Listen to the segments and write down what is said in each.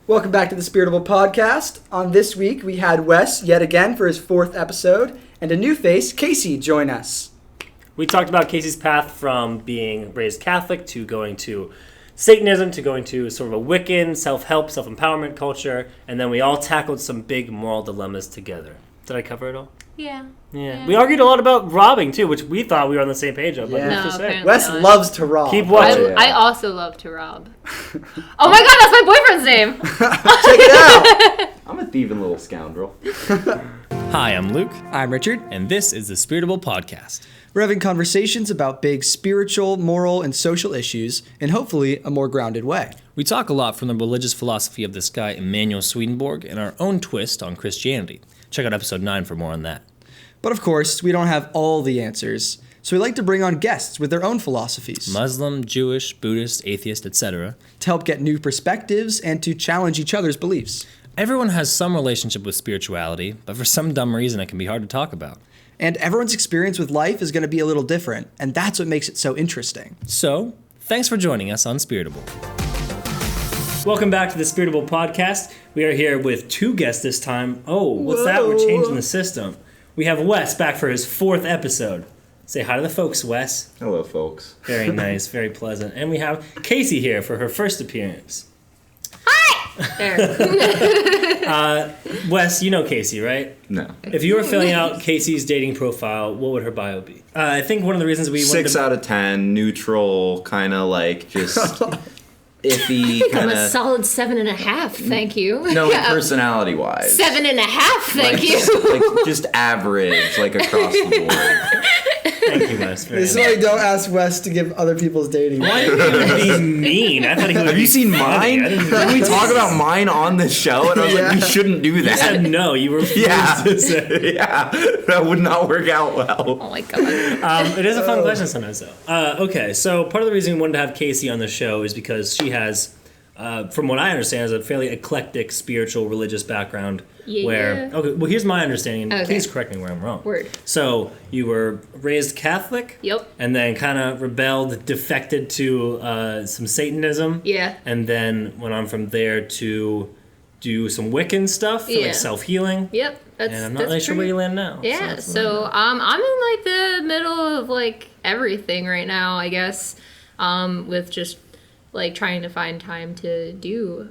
Welcome back to the Spiritable podcast. On this week, we had Wes yet again for his 4th episode, and a new face, Casey, join us. We talked about Casey's path from being raised Catholic to going to Satanism to going to sort of a Wiccan, self-help, self-empowerment culture, and then we all tackled some big moral dilemmas together. Did I cover it all? Yeah. We argued a lot about robbing, too, which we thought we were on the same page of. But Yeah. who's to say? Wes loves to rob. Keep watching. I also love to rob. Oh my god, that's my boyfriend's name! Check it out. I'm a thieving little scoundrel. Hi, I'm Luke, I'm Richard. and this is the Spiritable Podcast. We're having conversations about big spiritual, moral, and social issues in hopefully a more grounded way. We talk a lot from the religious philosophy of this guy, Emanuel Swedenborg, and our own twist on Christianity. Check out episode 9 for more on that. But of course, we don't have all the answers, so we like to bring on guests with their own philosophies Muslim, Jewish, Buddhist, atheist, etc. to help get new perspectives and to challenge each other's beliefs. Everyone has some relationship with spirituality, but for some dumb reason it can be hard to talk about. And everyone's experience with life is going to be a little different, and that's what makes it so interesting. So, thanks for joining us on Spiritable. Welcome back to the Spiritable Podcast. We are here with 2 guests this time. Oh, what's that? We're changing the system. We have Wes back for his 4th episode. Say hi to the folks, Wes. Hello, folks. Very nice, very pleasant. And we have Casey here for her first appearance. There. Wes, you know Casey, right? No. If you were filling out Casey's dating profile, what would her bio be? I think one of the reasons we wanted 6 to... out of 10, neutral, kind of like just iffy, I'm kind a of. solid 7.5, thank you. No, Yeah. personality-wise. 7.5, thank like, you. Like just average, like across the board. Thank you, Wes. Very This is nice. why we don't ask Wes to give other people's dating. Why are you being mean? I thought he would Have you seen mine? I didn't Didn't we talk about mine on this show? And I was like, we shouldn't do You said that. no. You were forced Yeah. to say. Yeah, that would not work out well. Oh my god. It is a fun question sometimes, though. Okay, so part of the reason we wanted to have Casey on the show is because she has, from what I understand, is a fairly eclectic spiritual religious background. Yeah. Where well, here's my understanding. And Okay. please correct me where I'm wrong. Word. So you were raised Catholic. Yep. And then kind of rebelled, defected to some Satanism. Yeah. And then went on from there to do some Wiccan stuff, for Yeah. like self-healing. Yep. That's, And I'm not that's really sure where pretty- you land now. Yeah, that's so I'm in like the middle of like everything right now, I guess, with just like trying to find time to do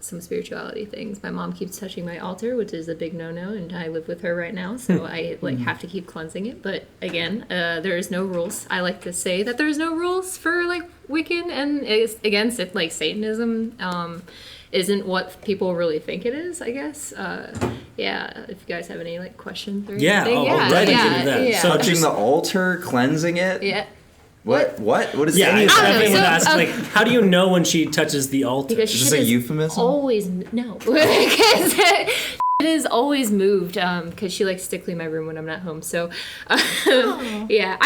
some spirituality things. My mom keeps touching my altar, which is a big no-no, and I live with her right now, so I like have to keep cleansing it. But again, there is no rules. I like to say that there's no rules for like Wiccan, and it's against it, like Satanism. Isn't what people really think it is, I guess. Yeah, if you guys have any like questions or Yeah, anything. I'll dive into that. Yeah. So Touching the altar, cleansing it. yeah. What? What is yeah, any I of that? definitely would So, ask, like, how do you know when she touches the altar? Because Is this shit a is euphemism? always no. Because it is always moved. Because she likes to clean my room when I'm not home. So, yeah,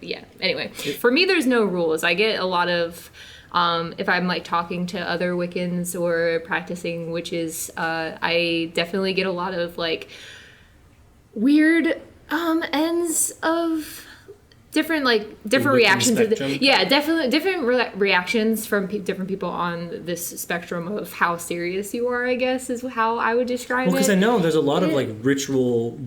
yeah. Anyway, for me, there's no rules. I get a lot of. If I'm like talking to other Wiccans or practicing witches, I definitely get a lot of like weird ends of different Wiccan reactions. spectrum? Yeah, definitely different reactions from different people on this spectrum of how serious you are, I guess, is how I would describe Well, because I it. know there's a lot of like ritual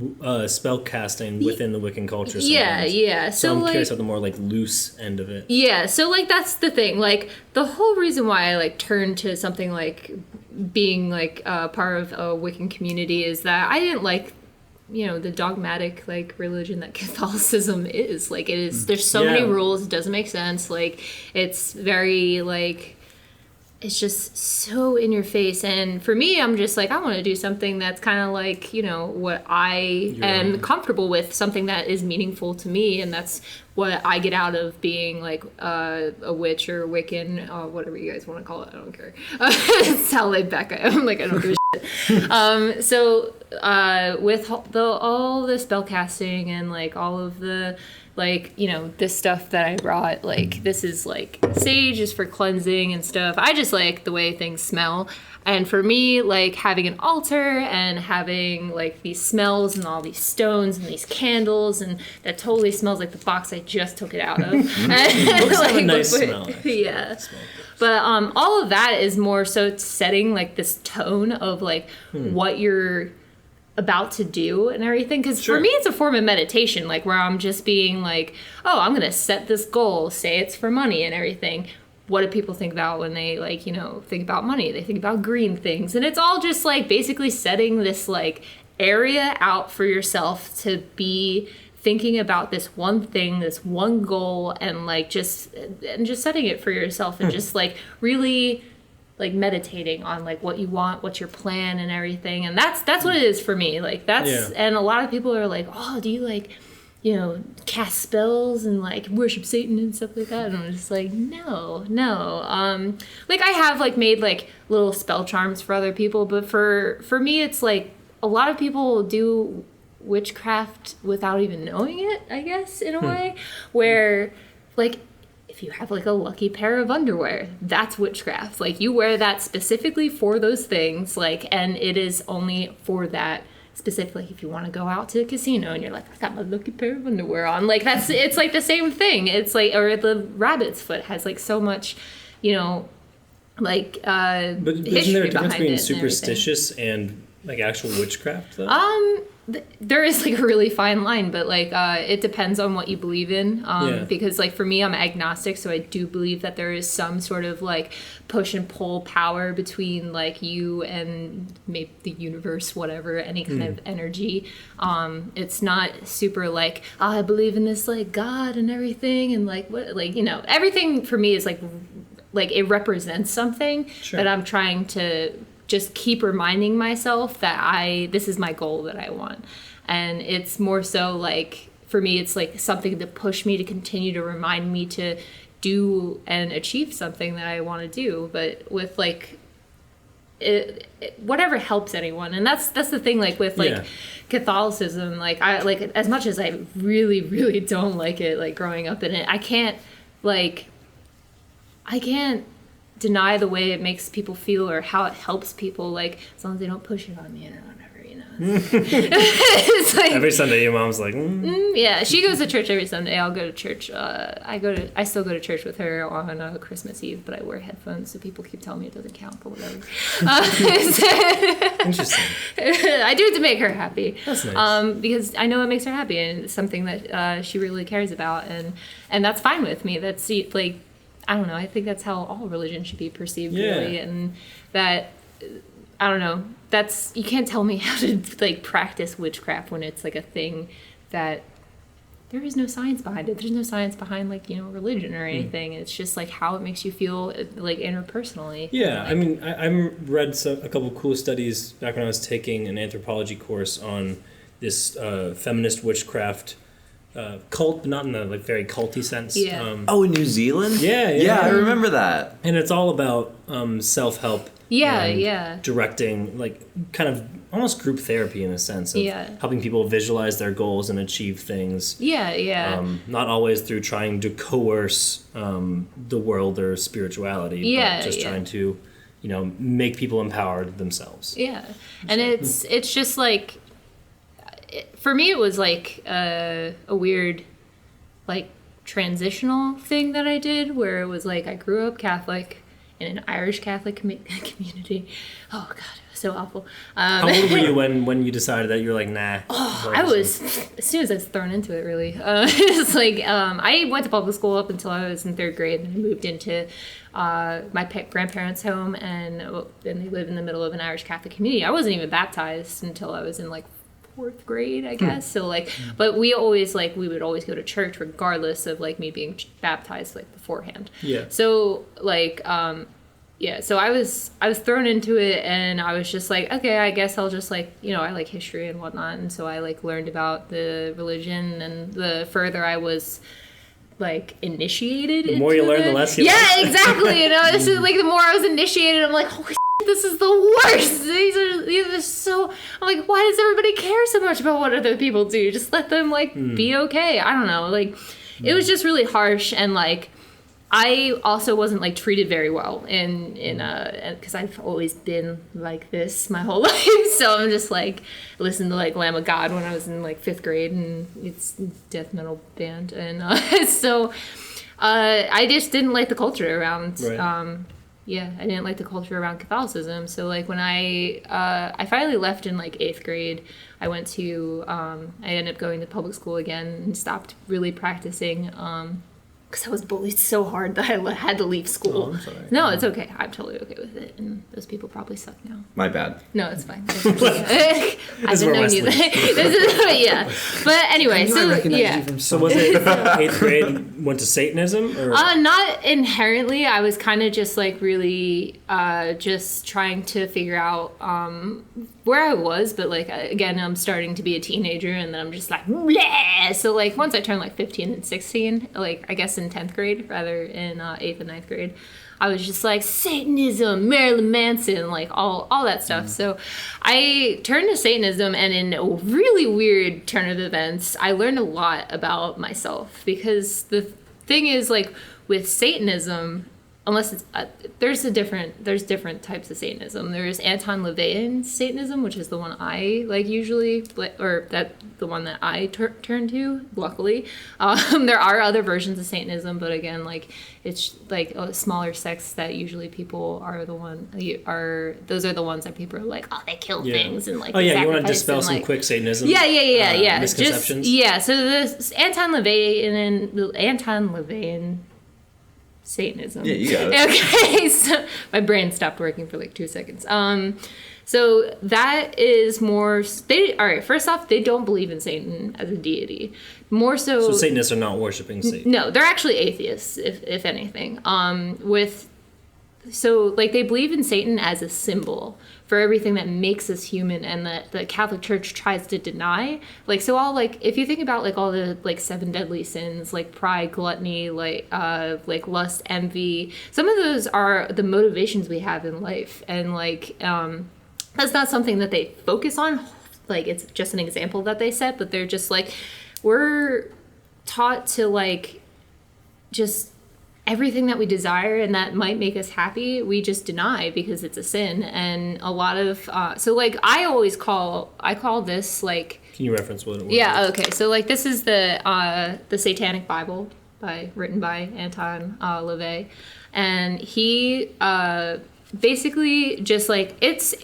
spell casting within the Wiccan culture. Yeah, sometimes. yeah. So So I'm like, curious about the more like loose end of it. yeah, so like that's the thing. Like the whole reason why I like turned to something like being like part of a Wiccan community is that I didn't like, you know, the dogmatic like religion that Catholicism is. Like it is, there's so many Yeah. rules, it doesn't make sense. Like it's very like, it's just so in your face. And for me, I'm just like, I want to do something that's kind of like, you know, what I am comfortable with, something that is meaningful to me. And that's what I get out of being like a witch or Wiccan, whatever you guys want to call it. I don't care. It's how laid back I am. Like, I don't give a shit. So with all the spell casting and like all of the like, you know, this stuff that I brought, like this is like sage is for cleansing and stuff. I just like the way things smell. And for me, like having an altar and having like these smells and all these stones and these candles, and that totally smells like the box I just took it out of. Books have a nice before- smell. Actually. Yeah. But all of that is more so setting like this tone of like what you're about to do and everything. Because Sure. for me, it's a form of meditation, like where I'm just being like, oh, I'm gonna set this goal, say it's for money and everything. What do people think about when they like, you know, think about money? They think about green things, and it's all just like basically setting this like area out for yourself to be thinking about this one thing, this one goal, and like just setting it for yourself and just like really like meditating on like what you want, what's your plan and everything. And that's what it is for me. Like that's and a lot of people are like, oh, do you like, you know, cast spells and like worship Satan and stuff like that? And I'm just like, no. Like I have like made like little spell charms for other people, but for me it's like a lot of people do witchcraft without even knowing it, I guess, in a way, where like if you have like a lucky pair of underwear, that's witchcraft. Like you wear that specifically for those things, like, and it is only for that specifically. If you want to go out to a casino and you're like, I got my lucky pair of underwear on, like that's, it's like the same thing. It's like, or the rabbit's foot has like so much, you know, like But isn't history there a difference behind between it and superstitious and like actual witchcraft though? there is like a really fine line, but like it depends on what you believe in, because like for me, I'm agnostic, so I do believe that there is some sort of like push and pull power between like you and maybe the universe, whatever, any kind of energy. It's not super like, oh, I believe in this like God and everything, and like what, like, you know, everything for me is like it represents something that I'm trying to just keep reminding myself that this is my goal that I want. And it's more so like, for me, it's like something to push me to continue to remind me to do and achieve something that I want to do. But with like, whatever helps anyone. And that's the thing, like with like Catholicism, like I like, as much as I really, really don't like it, like growing up in it, I can't deny the way it makes people feel or how it helps people, like as long as they don't push it on me or whatever, you know. It's like, Every Sunday your mom's like, yeah, she goes to church every Sunday. I'll go to church. I still go to church with her on Christmas Eve, but I wear headphones, so people keep telling me it doesn't count, but whatever. interesting. I do it to make her happy. That's nice. Because I know it makes her happy, and it's something that she really cares about, and that's fine with me. That's like, I don't know, I think that's how all religion should be perceived, really, and that, I don't know, that's, you can't tell me how to like practice witchcraft when it's like a thing that there is no science behind it. There's no science behind like, you know, religion or anything. It's just like how it makes you feel like interpersonally. Yeah, like, I mean, I read a couple of cool studies back when I was taking an anthropology course on this feminist witchcraft cult, but not in a like very culty sense. Yeah. In New Zealand? Yeah, I remember that. And it's all about self-help. Yeah. Directing, like, kind of almost group therapy in a sense of helping people visualize their goals and achieve things. Yeah. Not always through trying to coerce the world or spirituality, but just trying to, you know, make people empowered themselves. Yeah. And it's just like, for me, it was like a weird, like, transitional thing that I did, where it was like I grew up Catholic in an Irish Catholic community. Oh God, it was so awful. How old were you when you decided that you were like, nah? I was, as soon as I was thrown into it, really. It's like, I went to public school up until I was in 3rd grade, and I moved into my grandparents' home, and they live in the middle of an Irish Catholic community. I wasn't even baptized until I was in like 4th grade, I guess. So like, but we would always go to church regardless of like me being baptized like beforehand. Yeah. So like, so I was thrown into it, and I was just like, okay, I guess I'll just like, you know, I like history and whatnot, and so I like learned about the religion, and the further I was like initiated, the more you learn, the less you learn. Exactly. You know, this is like, the more I was initiated, I'm like, holy shit, this is the worst. These are so, I'm like, why does everybody care so much about what other people do? Just let them like be okay. I don't know, like it was just really harsh, and like I also wasn't like treated very well in because I've always been like this my whole life. So I'm just like listened to like Lamb of God when I was in like 5th grade, and it's death metal band, and so I just didn't like the culture around. Right. I didn't like the culture around Catholicism. So like when I finally left in like 8th grade, I went to I ended up going to public school again and stopped really practicing. Because I was bullied so hard that I had to leave school. Oh, I'm sorry. No, it's okay. I'm totally okay with it. And those people probably suck now. My bad. No, it's fine. I didn't know you that. Yeah. But anyway, I knew I so recognized yeah. you from So was it 8th grade went to Satanism? Or? Not inherently. I was kind of just like really just trying to figure out where I was, but like again, I'm starting to be a teenager, and then I'm just like, bleh! So like once I turned like 15 and 16, like I guess in 10th grade rather in 8th and 9th grade, I was just like Satanism, Marilyn Manson, like all that stuff. So I turned to Satanism, and in a really weird turn of events, I learned a lot about myself, because the thing is like with Satanism, unless it's there's different types of Satanism. There's Anton-LaVeyan Satanism, which is the one I like usually, or the one that I turn to. Luckily, there are other versions of Satanism, but again, like it's like a smaller sects that usually people are the ones that people are like, oh, they kill things and like. Oh yeah, you want to sacrifice dispel and, some like, quick Satanism? Yeah. Misconceptions. So this Anton-LaVeyan Satanism. Yeah, you got it. Okay, so my brain stopped working for like 2 seconds. So that is more. First off, they don't believe in Satan as a deity. More so. So Satanists are not worshiping Satan. No, they're actually atheists, if anything. So like they believe in Satan as a symbol for everything that makes us human, and that the Catholic Church tries to deny. Like, so all like, if you think about like all the like 7 deadly sins, like pride, gluttony, like lust, envy, some of those are the motivations we have in life, and like that's not something that they focus on. Like, it's just an example that they set, but they're just like, we're taught to like just everything that we desire and that might make us happy, we just deny because it's a sin. And a lot of so like I call this like. Can you reference what it was? Yeah. Okay. So like this is the Satanic Bible written by Anton LaVey, and he basically just like it's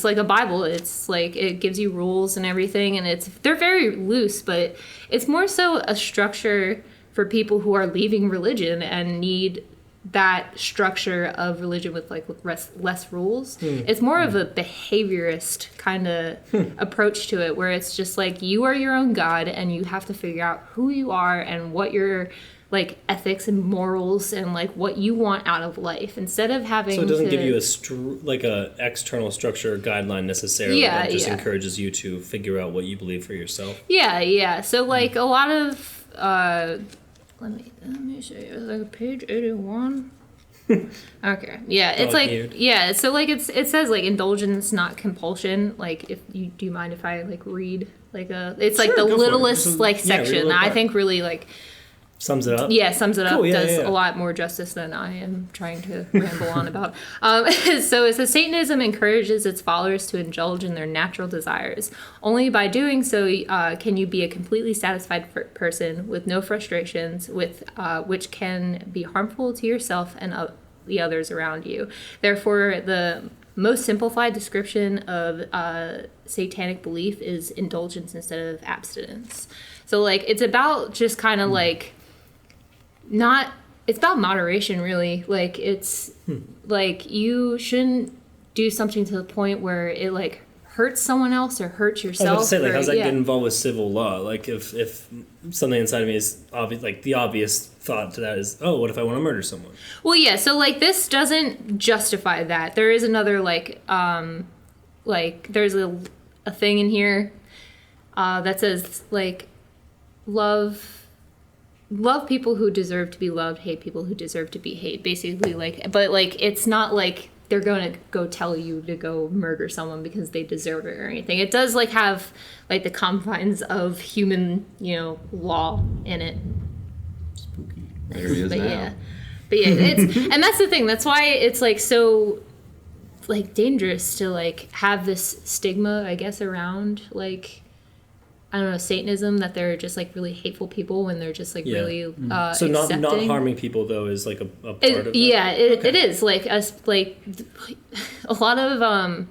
like a Bible. It's like it gives you rules and everything, and they're very loose, but it's more so a structure for people who are leaving religion and need that structure of religion with like less rules. It's more of a behaviorist kind of approach to it, where it's just like you are your own God and you have to figure out who you are and what your like ethics and morals and like what you want out of life, instead of having. So it doesn't give you a external structure or guideline necessarily. Yeah, it just yeah. encourages you to figure out what you believe for yourself. Yeah. So like a lot of. Let me show you. It's like page 81. Okay. Yeah, it's like weird. yeah. So like it says like indulgence, not compulsion. Like do you mind if I like read like it's like Sure, the go for it. littlest This is- like yeah, section. read a little I part. think really like Sums it up. sums it up. Cool, yeah, does yeah. a lot more justice than I am trying to ramble on about. So it says Satanism encourages its followers to indulge in their natural desires. Only by doing so can you be a completely satisfied person with no frustrations, which can be harmful to yourself and the others around you. Therefore, the most simplified description of satanic belief is indulgence instead of abstinence. So like it's about just kind of like it's about moderation, really. Like it's like you shouldn't do something to the point where it like hurts someone else or hurts I was yourself. about to say, like, how's that yeah. get involved with civil law? Like, if something inside of me is obvious, like the obvious thought to that is, oh, what if I want to murder someone? Well, yeah. So like this doesn't justify that. There is another like there's a thing in here that says like love people who deserve to be loved, hate people who deserve to be hate. Basically, like, but like it's not like they're going to go tell you to go murder someone because they deserve it or anything. It does like have like the confines of human, law in it. Spooky. There he is But now. yeah. But yeah, it's and that's the thing. That's why it's like so like dangerous to like have this stigma, I guess, around like I don't know, Satanism, that they're just like really hateful people when they're just like really So not accepting. harming people though is like a part of that. Yeah, it is like us like a lot of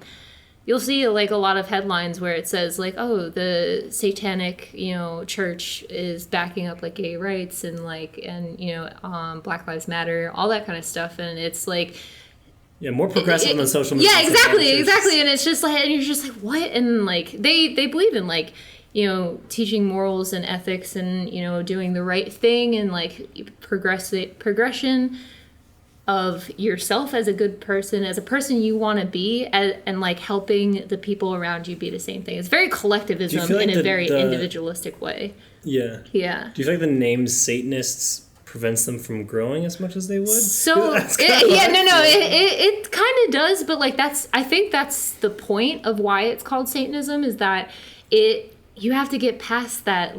you'll see like a lot of headlines where it says like, oh, the satanic, church is backing up like gay rights and like Black Lives Matter, all that kind of stuff, and it's like more progressive than social media. Yeah, exactly, and it's just like, and you're just like, what? And like they believe in like teaching morals and ethics and doing the right thing and like progression of yourself as a good person, as a person you want to be, and like helping the people around you be the same thing. It's very collectivism like in a very individualistic way. Yeah. Yeah. Do you feel like the name Satanists prevents them from growing as much as they would? So it kind of does, but like I think that's the point of why it's called Satanism, is that you have to get past that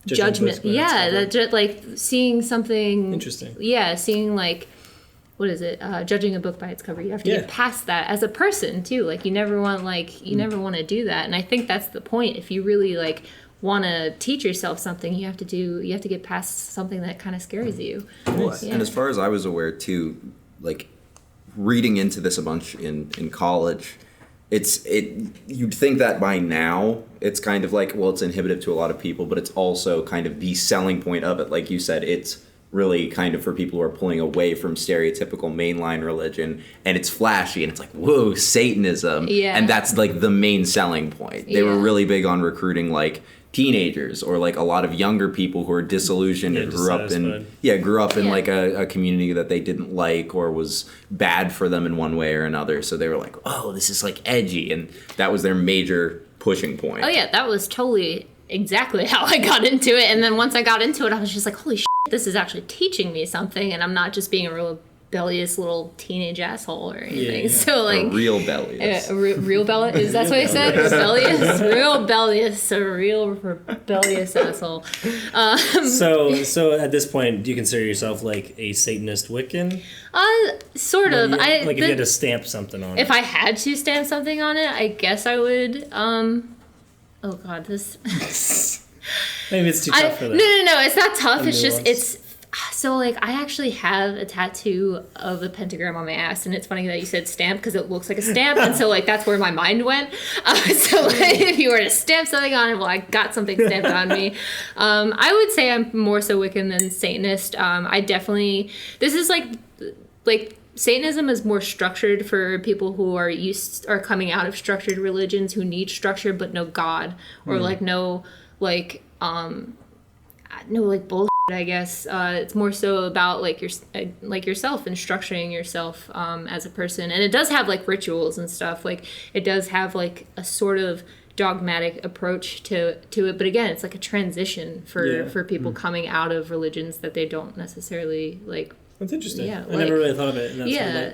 judgment. Yeah, like seeing something interesting. Yeah, seeing like, what is it? Judging a book by its cover. You have to get past that as a person too. Like you never want to do that. And I think that's the point. If you really like want to teach yourself something, you have to get past something that kind of scares you. Nice. And as far as I was aware too, like reading into this a bunch in college, you'd think that by now it's kind of like, well, it's inhibitive to a lot of people, but it's also kind of the selling point of it. Like you said, it's really kind of for people who are pulling away from stereotypical mainline religion, and it's flashy and it's like, whoa, Satanism. Yeah. And that's like the main selling point. They were really big on recruiting like teenagers or like a lot of younger people who are disillusioned and grew up in like a community that they didn't like or was bad for them in one way or another. So they were like, oh, this is like edgy, and that was their major pushing point. Oh yeah, that was totally exactly how I got into it. And then once I got into it, I was just like, holy shit, this is actually teaching me something, and I'm not just being a real rebellious little teenage asshole or anything. So like a real rebellious. Real rebellious? Is that what I said? Rebellious? Real rebellious. A real rebellious asshole. So at this point, do you consider yourself like a Satanist Wiccan? Sort of. If you had to stamp something on it. If I had to stamp something on it, I guess I would. Oh God, this. Maybe it's too tough for that. No, it's not tough. It's just so like I actually have a tattoo of a pentagram on my ass, and it's funny that you said stamp because it looks like a stamp, and so like that's where my mind went. So like, if you were to stamp something on it, well, I got something stamped on me. I would say I'm more so Wiccan than Satanist. I definitely this is like Satanism is more structured for people who are coming out of structured religions, who need structure but no God, or no bullshit, I guess. It's more so about like yourself and structuring yourself as a person, and it does have like rituals and stuff. Like it does have like a sort of dogmatic approach to it, but again, it's like a transition for people coming out of religions that they don't necessarily like. That's interesting. Yeah, I never really thought of it.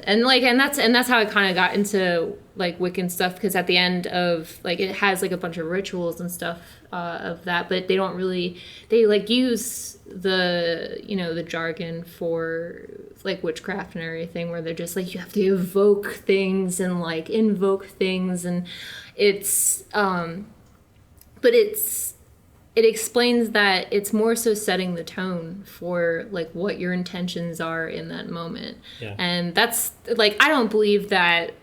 And that's how I kind of got into like Wiccan stuff, because at the end of like it has like a bunch of rituals and stuff of that, but they don't really like use the jargon for like witchcraft and everything, where they're just like you have to evoke things and like invoke things, and it's it explains that it's more so setting the tone for like what your intentions are in that moment. Yeah. And that's like, I don't believe that,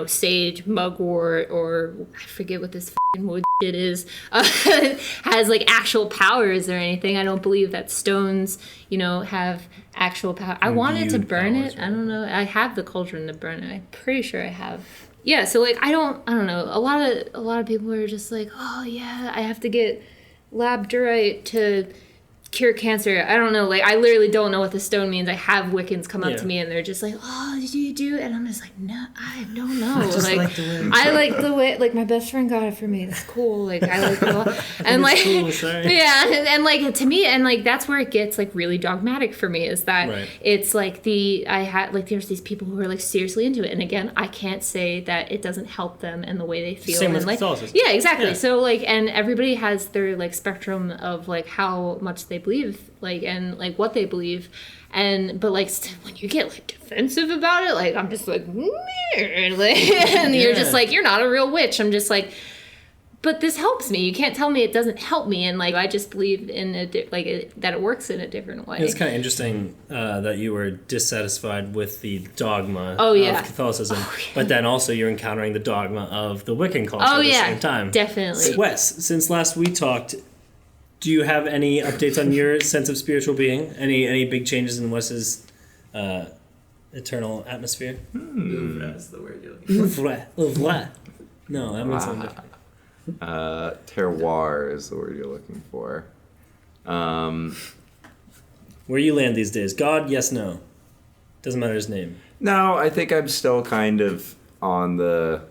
sage, mugwort, or I forget what this fucking wood shit is, has like actual powers or anything. I don't believe that stones, have actual power. I wanted to burn it. I don't know. I have the cauldron to burn it. I'm pretty sure I have. Yeah. So like, I don't know. A lot of people are just like, oh yeah, I have to get labradorite to cure cancer. I don't know. Like, I literally don't know what the stone means. I have Wiccans come up to me and they're just like, oh, did you do it? And I'm just like, no, I don't know. I like the way, like, my best friend got it for me. It's cool. Like, I like it a lot. And like, cool, sorry. Yeah. And like, to me, and like, that's where it gets like really dogmatic for me, is that it's like there's these people who are like seriously into it. And again, I can't say that it doesn't help them and the way they feel. Same with Catholicism. Yeah, exactly. Yeah. So like, and everybody has their like spectrum of like how much they believe, like, and like what they believe. But like when you get like defensive about it, like I'm just like, and you're just like, you're not a real witch. I'm just like, but this helps me. You can't tell me it doesn't help me. And like I just believe in that it works in a different way. It's kind of interesting that you were dissatisfied with the dogma of Catholicism, but then also you're encountering the dogma of the Wiccan culture at the same time. Definitely. Wes, since last we talked, do you have any updates on your sense of spiritual being? Any big changes in Wes's eternal atmosphere? That's the word you're looking Ouvre. No, that means something different. Terroir is the word you're looking for. Where you land these days? God, yes, no. Doesn't matter his name. No, I think I'm still kind of on the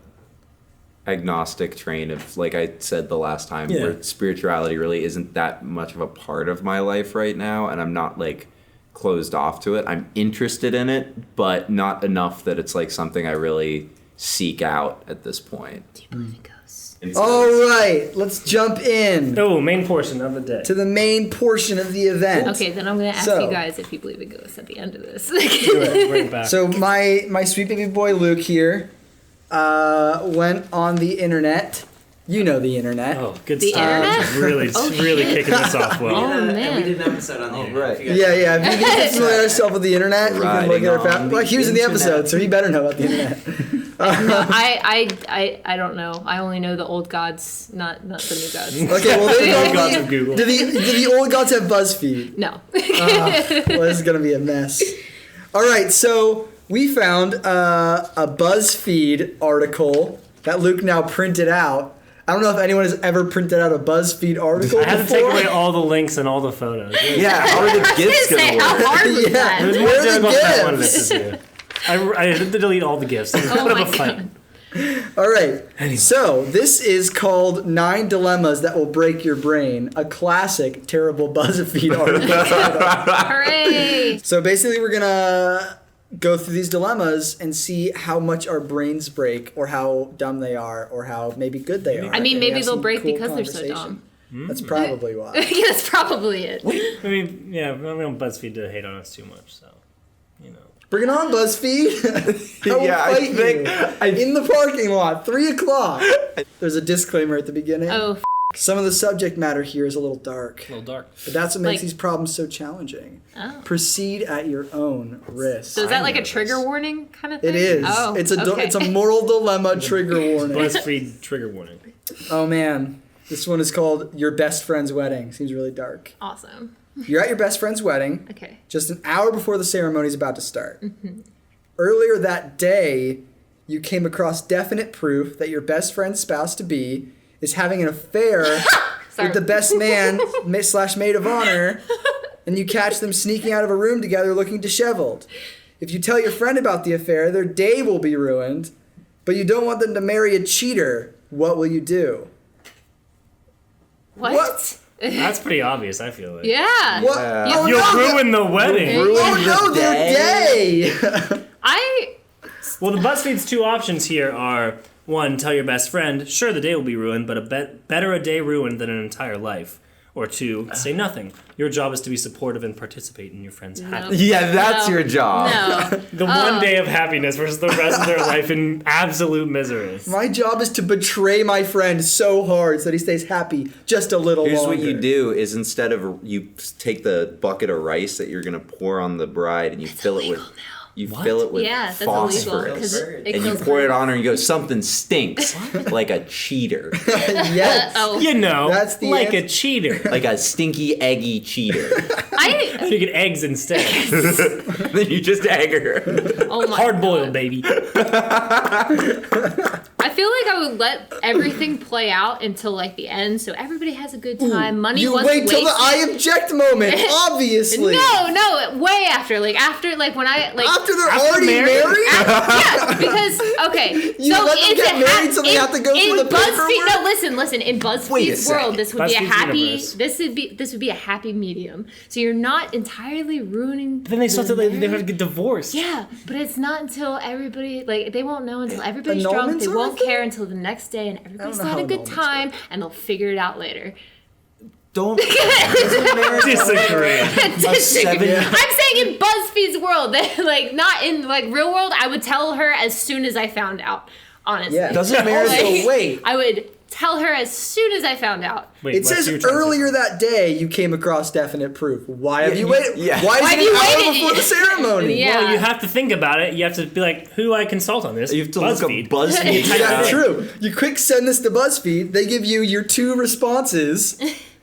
agnostic train of, like I said the last time, where spirituality really isn't that much of a part of my life right now, and I'm not like closed off to it. I'm interested in it, but not enough that it's like something I really seek out at this point. Do you believe in ghosts? All right, let's jump in Oh, main portion of the day. to the main portion of the event. Okay, then I'm going to ask So- you guys if you believe in ghosts at the end of this. Do it. Bring it back. So my sweet baby boy Luke here went on the internet. You know the internet. Oh, good The stuff. internet? Really, really kicking this off well. Oh, And man. we did an episode on the internet. right. If you guys- Yeah. If you get familiar yourself with the internet, you can look at our Riding on Well, he was in the internet. episode, so he better know about the internet. No, I don't know. I only know the old gods, not the new gods. Okay, well, they Old gods of Google. Did the old gods have BuzzFeed? No. Well, this is gonna be a mess. All right, so we found a BuzzFeed article that Luke now printed out. I don't know if anyone has ever printed out a BuzzFeed article I had to before. take away all the links and all the photos. Yeah, how are the gifts Say, gonna how work? hard was Yeah. It that? was more Where are the difficult than I wanted gifts? it to do. I had to delete all the gifts. It was a Oh bit my of a fight. God. All right. So this is called 9 Dilemmas That Will Break Your Brain, a classic terrible BuzzFeed article. Hooray! So basically we're going to go through these dilemmas and see how much our brains break or how dumb they are or how maybe good they are. I mean, And we maybe have they'll some break cool because they're so conversation. dumb. That's probably why. That's probably it. I mean, yeah, I don't BuzzFeed to hate on us too much, so, you know. Bring it on, BuzzFeed. I will Yeah, I fight think you. In the parking lot, 3 o'clock. There's a disclaimer at the beginning. Oh, Some of the subject matter here is a little dark. A little dark. But that's what makes Like- these problems so challenging. Oh. Proceed at your own risk. So is that like a trigger warning kind of thing? It is. Oh, it's a okay. it's a moral dilemma trigger warning. BuzzFeed trigger warning. Oh man, this one is called Your Best Friend's Wedding. Seems really dark. Awesome. You're at your best friend's wedding, Okay. just an hour before the ceremony is about to start. Earlier that day, you came across definite proof that your best friend's spouse to be is having an affair Sorry. with the best man / maid of honor, and you catch them sneaking out of a room together looking disheveled. If you tell your friend about the affair, their day will be ruined, but you don't want them to marry a cheater. What will you do? What? That's pretty obvious, I feel like. Yeah. What? Yeah. Oh, You'll no, ruin the wedding. Oh no, their day! Well, the BuzzFeed's 2 options here are, 1, tell your best friend, sure, the day will be ruined, but better a day ruined than an entire life. Or 2, say nothing. Your job is to be supportive and participate in your friend's happiness. Yeah, that's No. your job. No. The one day of happiness versus the rest of their life in absolute misery. My job is to betray my friend so hard so that he stays happy just a little Here's longer. what you do is instead of you take the bucket of rice that you're gonna pour on the bride and you fill it with fill it with Yeah, that's illegal. phosphorus Because it and you kills pour it birds. on her and you go something stinks like a cheater, Yes. Oh. You know, That's the like a answer. cheater. like a stinky eggy cheater. I You get eggs instead. Then you just egg her. oh my Hard boiled, God. baby. I feel like I would let everything play out until like the end, so everybody has a good time. Money You wasn't wait till the wasted. I object moment, obviously. No, way after. Like after, like when I like. After they're After already married? married? Yeah, because okay, You so let them is get it married so they have to go through the BuzzFeed, paperwork? no, listen. In Wait a BuzzFeed's world, second. this would be a BuzzFeed's happy. universe. This would be a happy medium. So you're not entirely ruining. Then they start to the they have to get divorced. Yeah, but it's not until everybody like they won't know until everybody's drunk. Annulments They are won't a thing? care until the next day, and everybody's know had how a good annulments time, and they'll figure it out later. Don't doesn't marriage Disagree. Disagree. I'm saying in BuzzFeed's world, like not in like real world, I would tell her as soon as I found out. Honestly, Yeah. Doesn't marriage Also, wait. I would tell her as soon as I found out. Wait, It says earlier that day you came across definite proof. Why have you waited? yeah. Why Why is have it you an hour waited? before the ceremony? Yeah. Well, you have to think about it. You have to be like, who do I consult on this? You have to BuzzFeed. look up BuzzFeed. Yeah, Yeah. true. You quick send this to BuzzFeed. They give you your 2 responses,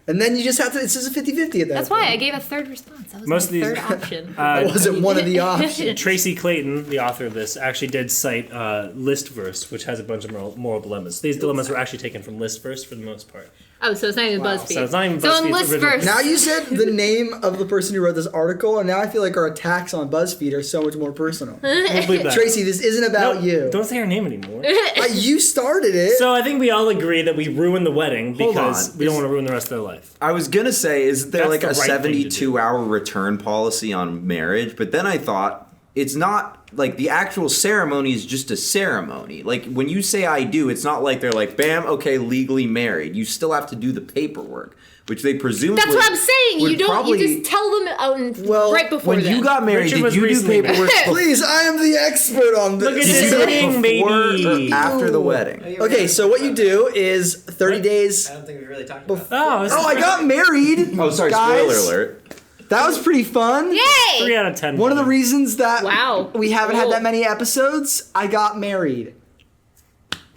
and then you just have to. It says a 50-50 at that. That's why I gave a third response. That was Most my of these- third option. That wasn't one of the options. Tracy Clayton, the author of this, actually did cite Listverse, which has a bunch of moral dilemmas. These dilemmas were actually taken from Listverse for the most part. Oh, so it's not even BuzzFeed. So it's not even So in BuzzFeed's original. Listverse. Now you said the name of the person who wrote this article, and now I feel like our attacks on BuzzFeed are so much more personal. We'll leave that. Tracy, this isn't about No, you. Don't say her name anymore. You started it. So I think we all agree that we ruined the wedding Hold because on. we don't want to ruin the rest of their life. I was gonna say, is there That's like the a right thing to do. 72-hour return policy on marriage? But then I thought it's not like the actual ceremony is just a ceremony. Like when you say I do, it's not like they're like, bam, okay, legally married. You still have to do the paperwork, which they presumably. That's what I'm saying. would You don't. probably- You just tell them out Well, right before When you then. got married, Richard did was you do recently paperwork Please, I am the expert on this. Look at Did this you do ring, it before baby. or after the wedding? Okay, so what you do is 30 days. I don't think we really talked about Oh, this Oh, I got married. Oh, sorry, guys. spoiler alert. That was pretty fun. Yay! 3 out of 10. One of the reasons that Wow. we haven't had Cool. that many episodes, I got married.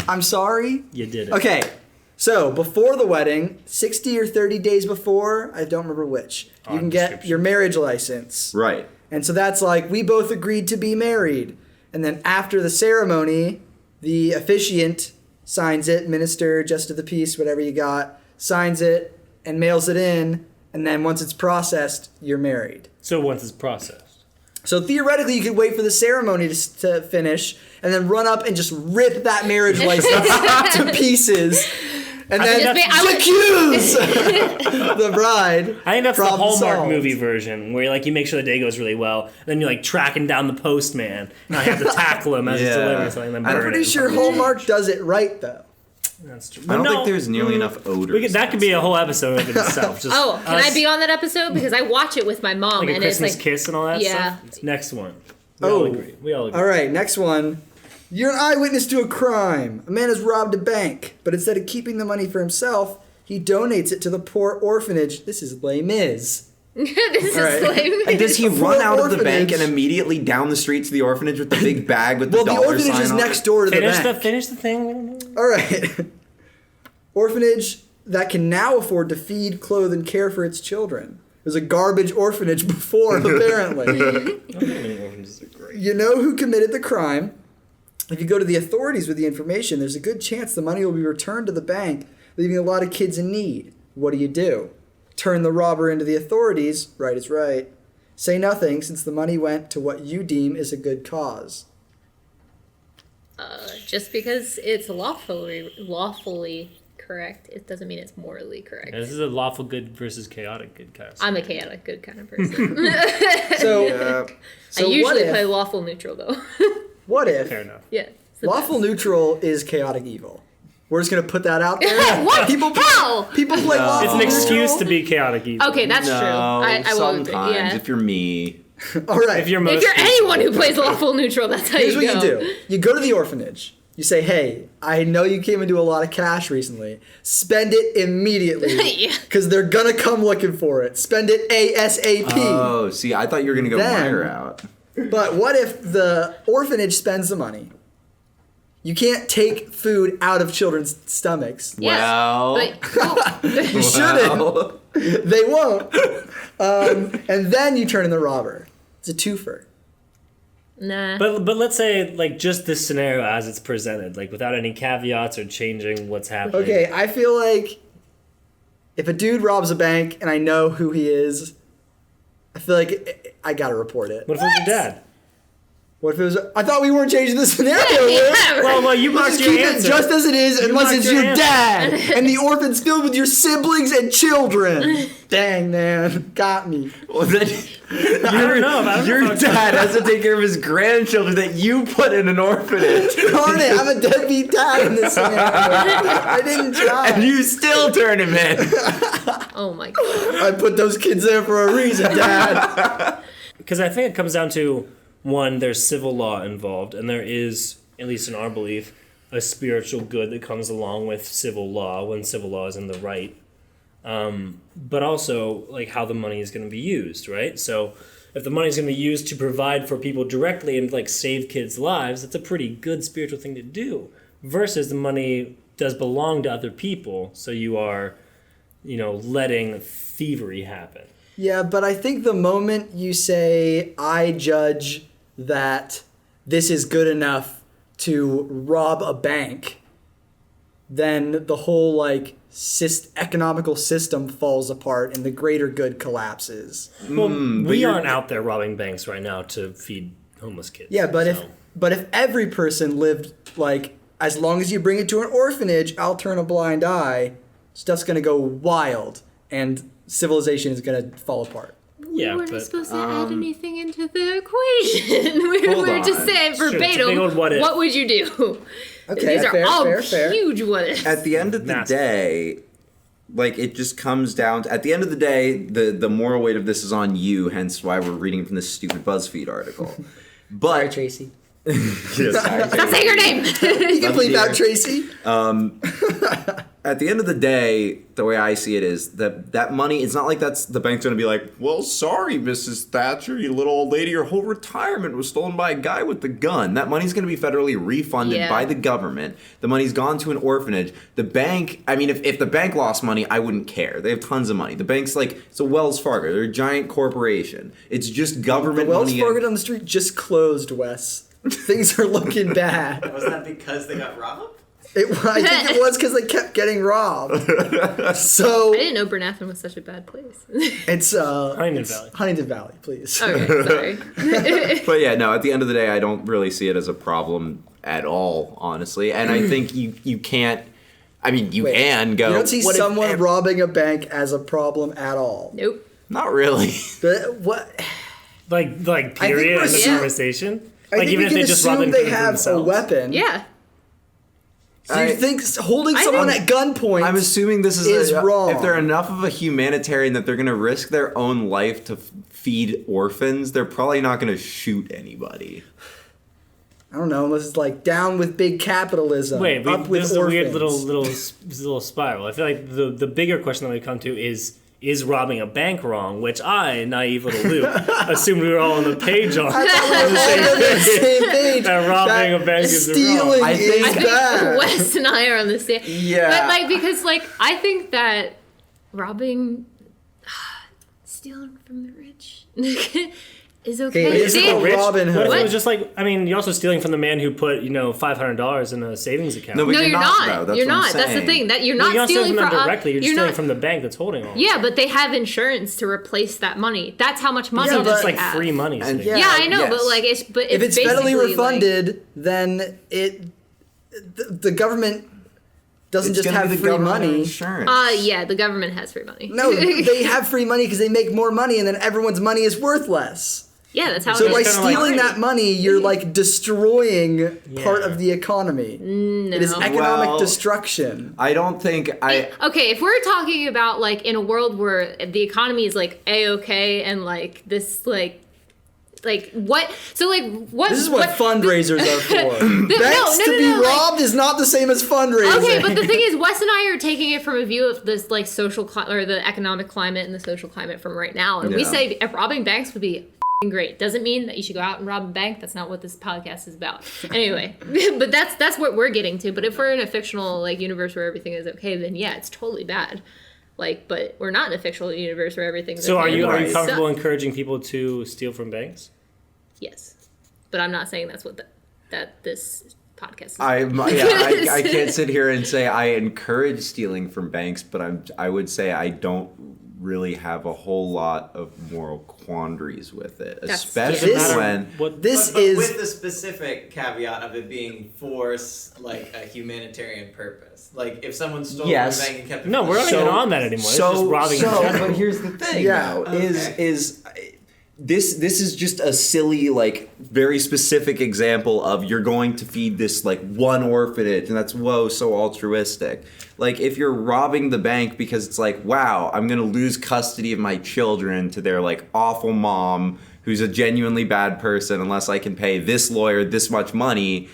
I'm sorry. You did it. Okay, so before the wedding, 60 or 30 days before, I don't remember which, you On can get description. your marriage license. Right. And so that's like, we both agreed to be married. And then after the ceremony, the officiant signs it, minister, justice of the peace, whatever you got, signs it and mails it in. And then once it's processed, you're married. So once it's processed. So theoretically, you could wait for the ceremony to finish and then run up and just rip that marriage license to pieces. And then accuse the bride. I think that's the Problem Hallmark solved. movie version where like you make sure the day goes really well, and then you're like tracking down the postman, and I have to tackle him as he's Yeah. delivering something. And then I'm burn pretty it. sure Hallmark does it right, though. That's true. I don't No, think there's nearly enough odors. that could be a whole episode in itself. Just Oh, can us, I be on that episode? Because I watch it with my mom, like a and it's Christmas like kiss and all that Yeah. stuff? Next one. We all Oh. agree. We all agree. All right, next one. You're an eyewitness to a crime. A man has robbed a bank, but instead of keeping the money for himself, he donates it to the poor orphanage. This is Les Mis. this is right. lame. And does he A run poor out of the bank orphanage. and immediately down the street to the orphanage with the big bag with Well, the the dollar orphanage sign is on next it? door to the Finish bank. finish the thing. We don't know. All right. Orphanage that can now afford to feed, clothe, and care for its children. It was a garbage orphanage before, apparently. Orphanages are great. You know who committed the crime. If you go to the authorities with the information, there's a good chance the money will be returned to the bank, leaving a lot of kids in need. What do? Turn the robber into the authorities. Right is right. Say nothing, since the money went to what you deem is a good cause. Just because it's lawfully correct, it doesn't mean it's morally correct. This is a lawful good versus chaotic good cast. I'm a chaotic good kind of person. So, I usually what if, play lawful neutral though. what if Fair enough. Yeah. it's the lawful best. neutral is chaotic evil? We're just gonna put that out there. What? People, How? people play lawful It's an excuse neutral? to be chaotic evil. Okay, that's true. I will agree. sometimes Yeah. if you're me. All right. If you're most If you're people. anyone who plays lawful neutral, that's how Here's you what go. you do. You go to the orphanage. You say, hey, I know you came into a lot of cash recently. Spend it immediately. Yeah. Because they're going to come looking for it. Spend it ASAP. Oh, see, I thought you were gonna go Then- my route. But what if the orphanage spends the money? You can't take food out of children's stomachs. Yes, Well, but You shouldn't. well, They won't. And then you turn in the robber. It's a twofer. nah. But let's say like just this scenario as it's presented, like without any caveats or changing what's happening. Okay, I feel like if a dude robs a bank and I know who he is, I feel like I gotta report it. What if it was your dad? What if it was? I thought we weren't changing the scenario. Luke. Yeah, right. Well, you Let's marked just your keep answer. it just as it is, unless marked it's your your answer. dad and the orphan's filled with your siblings and children. Dang, man, got me. well, then I don't know. I don't your know if dad has to take care of his grandchildren that you put in an orphanage. Darn it, I'm a deadbeat dad in this scenario. I didn't try. And you still turn him in. Oh my god. I put those kids there for a reason, Dad. Because I think it comes down to, one, there's civil law involved, and there is, at least in our belief, a spiritual good that comes along with civil law when civil law is in the right. But also, like, how the money is going to be used, right? So if the money is going to be used to provide for people directly and, like, save kids' lives, that's a pretty good spiritual thing to do. Versus the money does belong to other people, so you are, letting thievery happen. Yeah, but I think the moment you say, I judge that this is good enough to rob a bank, then the whole, like, economical system falls apart and the greater good collapses. Well, we aren't out there robbing banks right now to feed homeless kids. Yeah, but if every person lived, like, as long as you bring it to an orphanage, I'll turn a blind eye, stuff's gonna go wild, and civilization is gonna fall apart. Yeah, we weren't but, supposed to add anything into the equation. we Hold were just on. saying Sure, it's a verbatim, big old what if. what would you do? Okay, These are fair, all fair. huge what ifs. At the end of the Massive. day, like, it just comes down to, at the end of the day, the moral weight of this is on you, hence why we're reading from this stupid BuzzFeed article. Sorry, But Tracy. Stop saying her name. You can bleep out Tracy. at the end of the day, the way I see it is that money, it's not like that's the bank's going to be like, well, sorry, Mrs. Thatcher, you little old lady, your whole retirement was stolen by a guy with the gun. That money's going to be federally refunded Yeah. by the government. The money's gone to an orphanage. The bank, I mean, if the bank lost money, I wouldn't care. They have tons of money. The bank's like, it's a Wells Fargo. They're a giant corporation. It's just government Wells money. Fargo down the street just closed, Wes. Things are looking bad. Was that because they got robbed? I think it was because they kept getting robbed. So I didn't know Bernathen was such a bad place. it's Huntington Valley. Huntington Valley, please. Okay, sorry. But yeah, no, at the end of the day, I don't really see it as a problem at all, honestly. And I think you can't, I mean, you Wait, can go. You don't see what if someone robbing a bank as a problem at all. Nope. Not really. What? Like think period we're in the assume- conversation? I Like, think even we if can they just rob assume and they keep it for have a themselves? weapon. Yeah. Do you think holding someone at gunpoint I'm assuming this is wrong? If they're enough of a humanitarian that they're going to risk their own life to feed orphans, they're probably not going to shoot anybody. I don't know, unless it's like down with big capitalism, Wait, up with this is a orphans. weird little spiral. I feel like the bigger question that we come to is robbing a bank wrong? Which I, naive little Luke, assumed we were all on the page on. I thought we were all on the same page. That robbing a bank is stealing wrong. I think- is I think bad. Wes and I are on the same. Yeah. But like, because like, I think that robbing, stealing from the rich is okay. Okay, it's See, called Robin What Hood. if it was just like, I mean, you're also stealing from the man who put, $500 in a savings account. No, but no, you're you're not, not. though. That's You're what I'm not. That's the saying. thing. That you're Well, not you're not stealing from from them directly. You're stealing not, from the bank that's holding all. Yeah, but they have insurance to replace that money. That's how much money Yeah, does but- It's they like have. free money. And- sitting Yeah. Yeah, I know, Yes. but like it's If it's federally basically, like- refunded, then the government doesn't It's just gonna have be the free government money. insurance. Yeah, the government has free money. No, they have free money because they make more money, and then everyone's money is worth less. Yeah, that's how So it by is. kinda like- stealing that money, you're like destroying part Yeah. of the economy. It is No. economic Well- destruction. I don't think Okay, if we're talking about like in a world where the economy is like a-okay and like this like what so like what This is what fundraisers are for. Banks no, to be like- robbed is not the same as fundraising. Okay, but the thing is, Wes and I are taking it from a view of this like social or the economic climate and the social climate from right now, and we Yeah. say if robbing banks would be f***ing great. Doesn't mean that you should go out and rob a bank. That's not what this podcast is about. Anyway, but that's what we're getting to. But if we're in a fictional like universe where everything is okay, then yeah, it's totally bad. Like, but we're not in a fictional universe where everything's So okay. are you Right. comfortable encouraging people to steal from banks? Yes, but I'm not saying that's what that this podcast is. I can't sit here and say I encourage stealing from banks, but I would say I don't really have a whole lot of moral quandaries with it, That's- especially This- when This But is with the specific caveat of it being for like a humanitarian purpose. Like if someone stole Yes. from the bank and kept it. No, for we're not themselves. even on that anymore. It's just robbing in general. but here's the thing, Yeah. though, is this is just a silly, like, very specific example of you're going to feed this, like, one orphanage, and that's, whoa, so altruistic. Like, if you're robbing the bank because it's like, wow, I'm going to lose custody of my children to their, like, awful mom who's a genuinely bad person unless I can pay this lawyer this much money,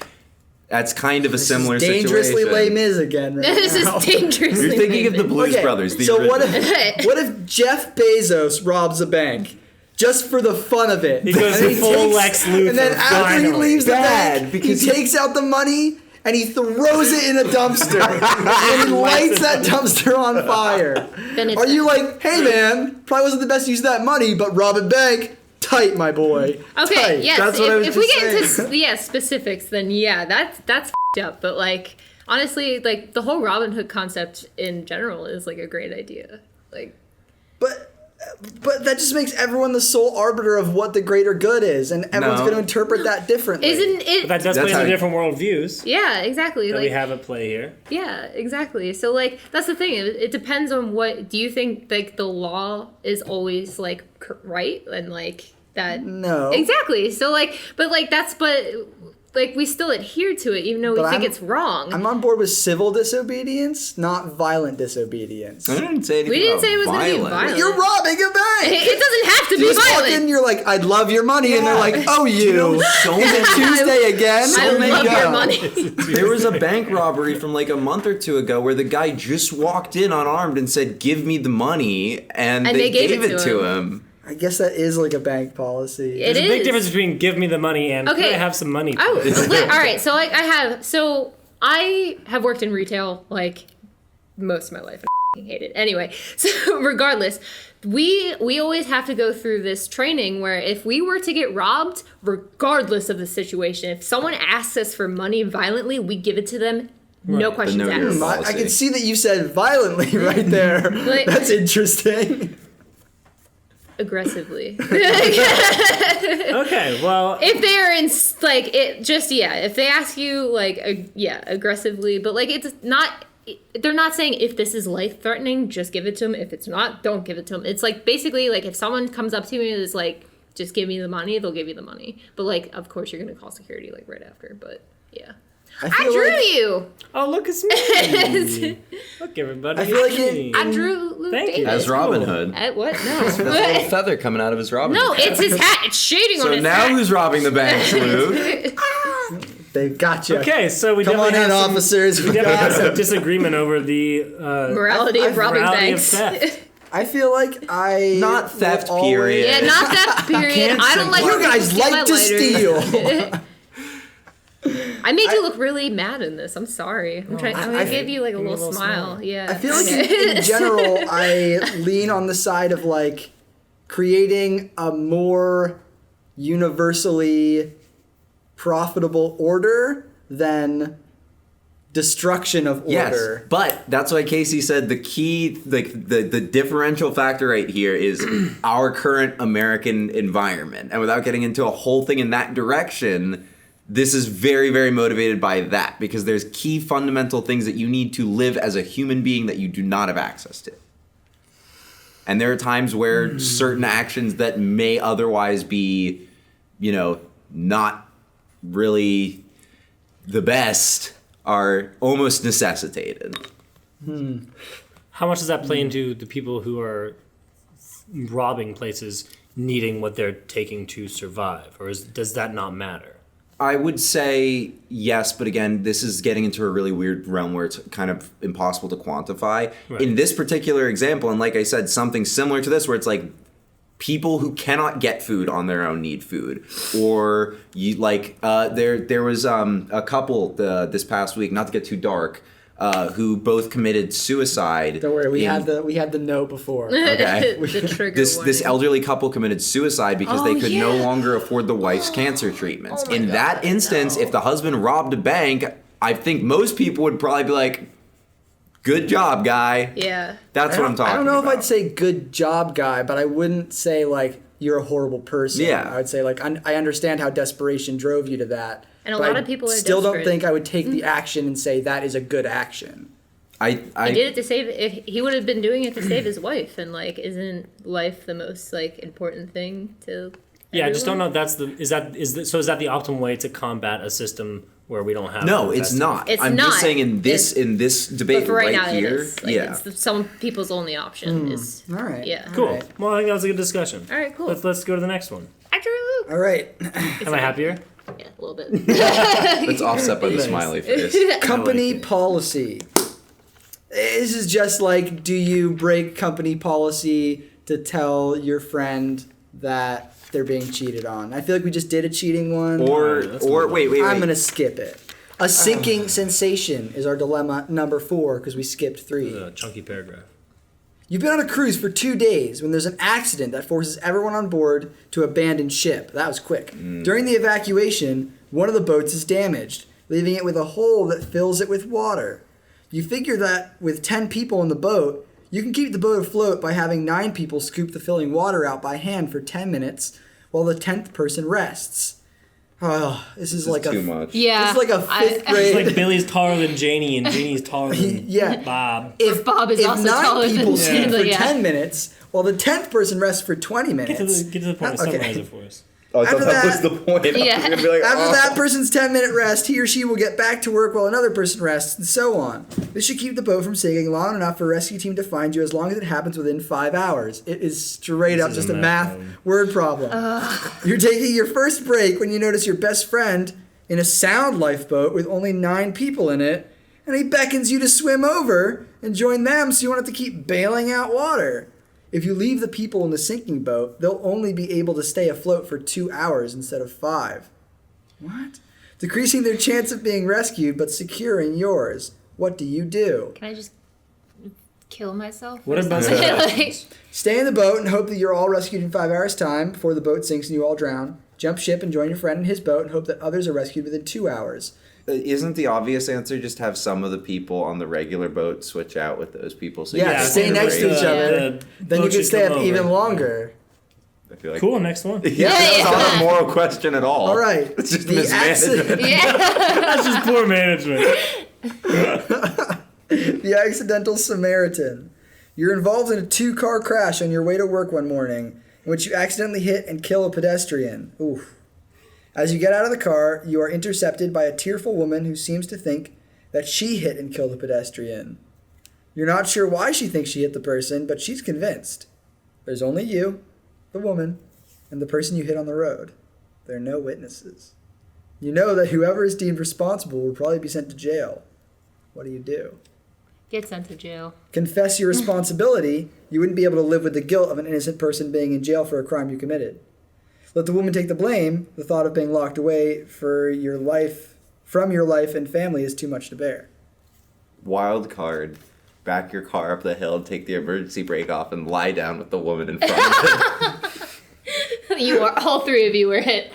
that's kind of a similar dangerously situation. Les Mis again right This now. is dangerously. You're thinking of the Blues Okay, Brothers. The so what original. if Jeff Bezos robs a bank just for the fun of it? He goes And full Lex Luthor, and then after he finally. leaves the Bad, bank, because he takes out the money and he throws it in a dumpster and he lights that dumpster on fire. Then it's Are you like, hey man, probably wasn't the best use of that money, but rob a bank, tight, my boy. Okay, Tight. yes. That's what I was If we just get saying. into specifics, then yeah, that's f***ed up. But like honestly, like the whole Robin Hood concept in general is like a great idea. Like, But that just makes everyone the sole arbiter of what the greater good is, and everyone's No. going to interpret that differently. isn't it? But that does That's play how into you- different worldviews Yeah, exactly. that Like, we have at play here. yeah, exactly. So like that's the thing. It depends on what. Do you think like the law is always like right and like that? No. Exactly. So like, but like we still adhere to it even though we But think I'm- it's wrong. I'm on board with civil disobedience, not violent disobedience. I didn't say anything We didn't about say it was gonna be violent. violent. You're robbing a bank. It doesn't have to You be just walk violent. in, you're like, I'd love your money, and they're like, oh, you. So Is it many Tuesday again? I There you love go. your money. There was a bank robbery from like a month or two ago where the guy just walked in unarmed and said, "Give me the money," and they gave it to him. I guess that is like a bank policy. It There's a big is. difference between give me the money and Okay. could I have some money? Oh, please? all right. So like I have worked in retail like most of my life. I hate it. Anyway, so regardless, we always have to go through this training where if we were to get robbed, regardless of the situation, if someone asks us for money violently, we give it to them. No Right. questions The know your asked. law. I can see that you said violently right there. Like- That's interesting. Aggressively. Okay, well, If they're in like it, just if they ask you like aggressively, but like it's not. They're not saying if this is life threatening, just give it to them. If it's not, don't give it to them. It's like basically like if someone comes up to me and is like, just give me the money, they'll give you the money. But like, of course, you're gonna call security like right after. But yeah, I feel drew like- you. oh look, it's me. Look, everybody. I feel like it's it- me. I drew Luke Thank you. Davis. As Robin Hood. What? That's a little No. feather coming out of his Robin No, Hood. it's his hat. It's shading on So his now hat. who's robbing the banks, Luke? They've got you. Okay, so we Come on definitely in, have some, officers. we definitely have some disagreement over the Morality of robbing morality of banks. theft. I feel like I Not theft, will always- period. Yeah, not that period. can't I don't like You when people guys steal my like to lighters. steal. I made you look really mad in this. I'm sorry. I'm gonna give you like a give me little smile. Yeah. I feel like in general, I lean on the side of like creating a more universally profitable order than destruction of Yes, order. but that's why Casey said the key, like the differential factor right here is our current American environment. And without getting into a whole thing in that direction, this is very, very motivated by that because there's key fundamental things that you need to live as a human being that you do not have access to. And there are times where certain actions that may otherwise be, not really the best are almost necessitated. How much does that play into the people who are robbing places needing what they're taking to survive? Or does that not matter? I would say yes, but again, this is getting into a really weird realm where it's kind of impossible to quantify. Right. In this particular example, and like I said, something similar to this where it's like people who cannot get food on their own need food. Or you there was a couple this past week, not to get too dark, who both committed suicide. Don't worry, we in- had the note before. Okay. the trigger This warning. elderly couple committed suicide because they Oh, could no yeah. longer afford the wife's cancer treatments. Oh my In God, that instance, no. if the husband robbed a bank, I think most people would probably be like, "Good job, guy." Yeah. That's what I'm talking I don't know about. if I'd say good job, guy, but I wouldn't say like you're a horrible person. Yeah. I would say like I understand how desperation drove you to that. And a but lot I of people are still don't desperate. think I would take the action and say that is a good action. I He did it to save. If he would have been doing it to save his wife, and like, isn't life the most like important thing to? Yeah, I just don't everyone? know if is that the optimal way to combat a system where we don't have? No, the it's best- not. It's I'm not. just saying in this But debate for right, now, here. it is. Like, Yeah. it's some people's only option is. All right. Yeah. Cool. Alright. Well, I think that was a good discussion. All right, cool. Let's go to the next one. Actor Luke. All right. Am I happier? Yeah, a little bit. It's offset by the Nice. smiley face. Company it. policy. This is just like, do you break company policy to tell your friend that they're being cheated on? I feel like we just did a cheating one. that's a little- Wait. I'm gonna skip it. A sinking sensation is our dilemma number 4 because we skipped 3. A chunky paragraph. You've been on a cruise for 2 days when there's an accident that forces everyone on board to abandon ship. That was quick. During the evacuation, one of the boats is damaged, leaving it with a hole that fills it with water. You figure that with 10 people in the boat, you can keep the boat afloat by having 9 people scoop the filling water out by hand for 10 minutes while the 10th person rests. Oh, this is like too much. Yeah. It's like a 5th It's grade. like Billy's taller than Janie, and Janie's taller than Yeah. Bob. If Bob is if also 9 taller than people scoop for yeah. 10 minutes, while the 10th person rests for 20 minutes. Get to the point. Okay. Summarize it for us. Oh, I thought After that was that- the point. Yeah. I'm gonna be like, After oh. that person's 10-minute rest, he or she will get back to work while another person rests, and so on. This should keep the boat from sinking long enough for a rescue team to find you as long as it happens within 5 hours. It is straight up is just a a math math problem. word problem. You're taking your first break when you notice your best friend in a sound lifeboat with only 9 people in it, and he beckons you to swim over and join them so you won't have to keep bailing out water. If you leave the people in the sinking boat, they'll only be able to stay afloat for 2 hours instead of 5. What? Decreasing their chance of being rescued, but securing yours. What do you do? Can I just kill myself? What or about something? that? Like, Stay in the boat and hope that you're all rescued in 5 hours' time before the boat sinks and you all drown. Jump ship and join your friend in his boat and hope that others are rescued within 2 hours. Isn't the obvious answer just have some of the people on the regular boat switch out with those people? So you Yeah, get stay a next to break? each other. The Then you boat can should stay come up over. even longer. I feel like Cool. Next one. Yeah, that's not a moral question at all. All right. It's just The mismanagement. yeah. That's just poor management. The Accidental Samaritan. You're involved in a 2-car crash on your way to work one morning in which you accidentally hit and kill a pedestrian. Oof. As you get out of the car, you are intercepted by a tearful woman who seems to think that she hit and killed a pedestrian. You're not sure why she thinks she hit the person, but she's convinced. There's only you, the woman, and the person you hit on the road. There are no witnesses. You know that whoever is deemed responsible will probably be sent to jail. What do you do? Get sent to jail. Confess your responsibility, you wouldn't be able to live with the guilt of an innocent person being in jail for a crime you committed. Let the woman take the blame. The thought of being locked away from your life and family is too much to bear. Wild card. Back your car up the hill, take the emergency brake off, and lie down with the woman in front of it. You are all 3 of you were hit.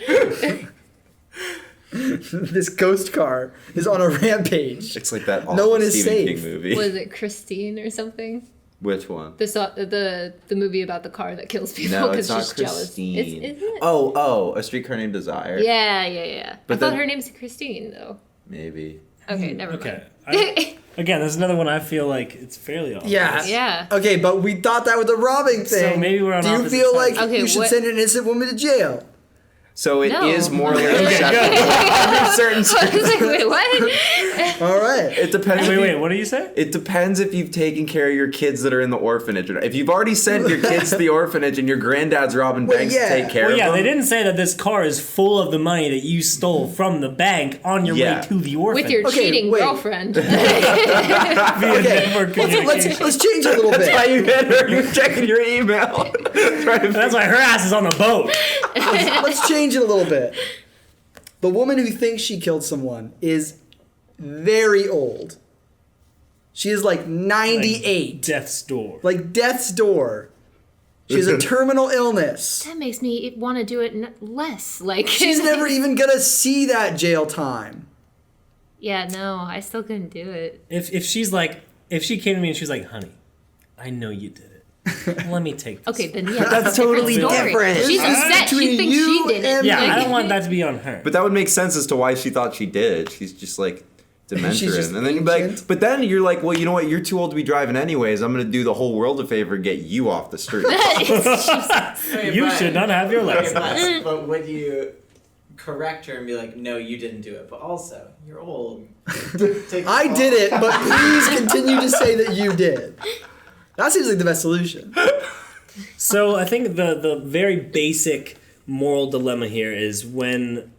This ghost car is on a rampage. It's like that awful No one is Stephen safe. King movie. Was it Christine or something? Which one? The movie about the car that kills people No, because it's not she's jealous. Christine. Isn't it? Oh, A Streetcar Named Desire. Yeah. But I thought then- her name's Christine though. Maybe. Okay, never Okay. mind. Again, this is another one I feel like it's fairly obvious. Yeah. Yeah. Okay, but we thought that was a robbing thing. maybe we're on Do you opposite feel sides. like Okay, you should what- send an innocent woman to jail? So it is No. morally Okay, acceptable under certain I was like, wait, what? All right. It depends. Wait, what do you say? It depends if you've taken care of your kids that are in the orphanage or not. If you've already sent your kids to the orphanage and your granddad's robbing Well, banks yeah. to take care Well, of yeah, them. they didn't say that this car is full of the money that you stole from the bank on your Yeah. way to the orphan. With your Okay, cheating wait. girlfriend. via Okay, network let's communication. change it a little Why bit. you had her? You're checking your email. That's why her ass is on the boat. Let's change it a little bit. The woman who thinks she killed someone is very old. She is like 98. Death's door. Like death's door. She has a terminal illness. That makes me want to do it less. Like She's never even gonna see that jail time. Yeah, no, I still couldn't do it. If she's like, if she came to me and she's like, honey, I know you did it. Let me take this. Okay, then yeah, That's totally story. different. She's This is upset. She between thinks you she did it. and Yeah, Like- I don't want that to be on her. But that would make sense as to why she thought she did. She's just like, dementia She's just in. And then you're like, ancient. but then you're like, well, you know what? You're too old to be driving anyways. I'm going to do the whole world a favor and get you off the street. You should not have your license. But would you correct her and be like, no, you didn't do it, but also, you're old. I did it, but please continue to say that you did. That seems like the best solution. So I think the very basic moral dilemma here is when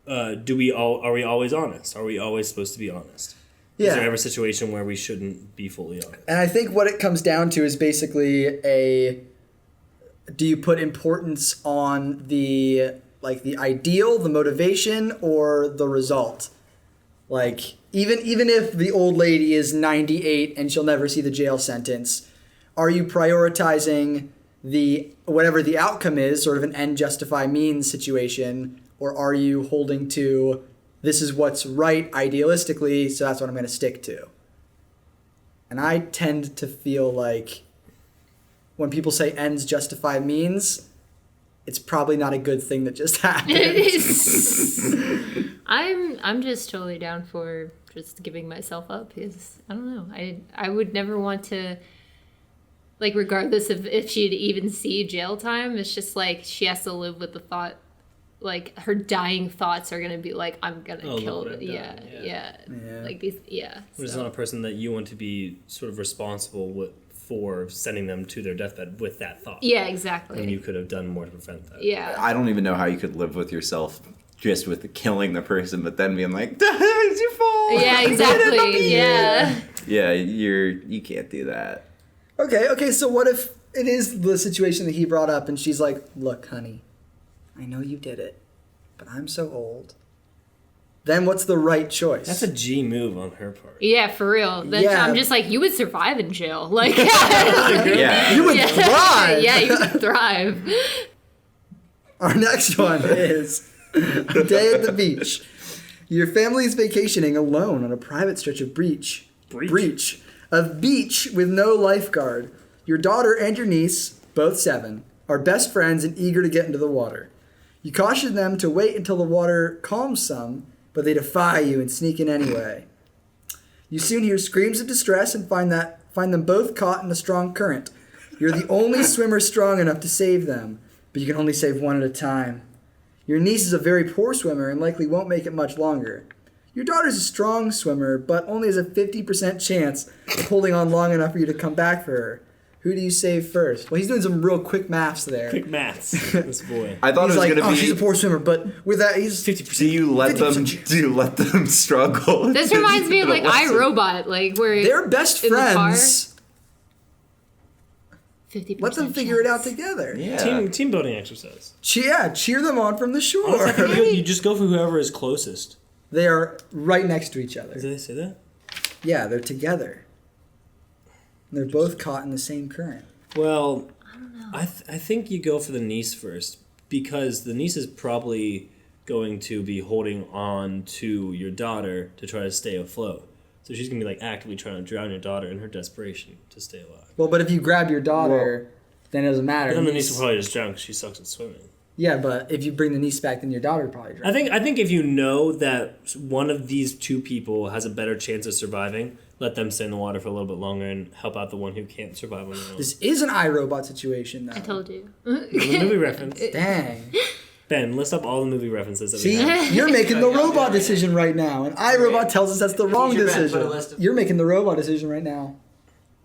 are we always honest? Are we always supposed to be honest? Yeah. Is there ever a situation where we shouldn't be fully honest? And I think what it comes down to is basically do you put importance on the ideal, the motivation, or the result? Like, even if the old lady is 98 and she'll never see the jail sentence, are you prioritizing whatever the outcome is, sort of an end justify means situation, or are you holding to this is what's right idealistically, so that's what I'm going to stick to? And I tend to feel like when people say ends justify means, it's probably not a good thing that just happened. I'm just totally down for just giving myself up because I don't know. I would never want to, like, regardless of if she'd even see jail time, it's just like she has to live with the thought, like her dying thoughts are gonna be like, I'm gonna kill look it. what I've Yeah, done. yeah, Yeah. like these. Yeah. Which is so. not a person that you want to be sort of responsible for sending them to their deathbed with that thought. Yeah, exactly. When you could have done more to prevent that. Yeah. I don't even know how you could live with yourself just with killing the person, but then being like, it's your fault. Yeah, exactly. Yeah. Yeah, you can't do that. Okay, so what if it is the situation that he brought up and she's like, look, honey, I know you did it, but I'm so old. Then what's the right choice? That's a G move on her part. Yeah, for real. Then Yeah. I'm just like, you would survive in jail. Like, Yeah. You would thrive! yeah, you would thrive. Our next one is a day at the beach. Your family is vacationing alone on a private stretch of beach with no lifeguard. Your daughter and your niece, both 7, are best friends and eager to get into the water. You caution them to wait until the water calms some, but they defy you and sneak in anyway. You soon hear screams of distress and find them both caught in a strong current. You're the only swimmer strong enough to save them, but you can only save one at a time. Your niece is a very poor swimmer and likely won't make it much longer. Your daughter's a strong swimmer, but only has a 50% chance of holding on long enough for you to come back for her. Who do you save first? Well, he's doing some real quick maths there. Quick maths, this boy. I thought He's it was like, gonna be. she's a poor swimmer, but with that, he's 50%. Do you let 50% them struggle? This reminds me of like What's it? iRobot, like where they're best in the car? friends. 50%. Let them figure it out together. Yeah. Team building exercise. Cheer them on from the shore. You just go for whoever is closest. They are right next to each other. Did they say that? Yeah, they're together. They're both caught in the same current. Well, I think you go for the niece first because the niece is probably going to be holding on to your daughter to try to stay afloat. So she's going to be like actively trying to drown your daughter in her desperation to stay alive. Well, but if you grab your daughter, then it doesn't matter. But then the niece will probably just drown because she sucks at swimming. Yeah, but if you bring the niece back, then your daughter would probably drown. I think if you know that one of these two people has a better chance of surviving, let them stay in the water for a little bit longer and help out the one who can't survive on their own. This is an iRobot situation, though. I told you. The movie reference. Dang. Ben, list up all the movie references that See, we have. you're making the robot decision right now, and iRobot tells us that's the wrong Teacher Ben, put a decision. list of- You're making the robot decision right now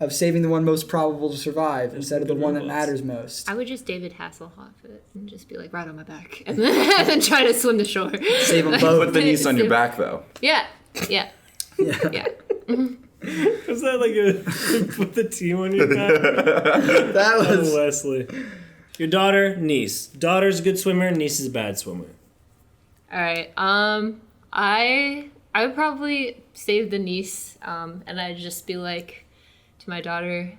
of saving the one most probable to survive instead of the good one that robots. matters most. I would just David Hasselhoff it and just be like right on my back and then try to swim the shore. Save them both. Put the niece on your back, though. Yeah. Yeah. Yeah. Was that like a put the team on your back? That Oh, was Wesley. Your daughter, niece. Daughter's a good swimmer, niece is a bad swimmer. All right. I would probably save the niece, and I'd just be like to my daughter,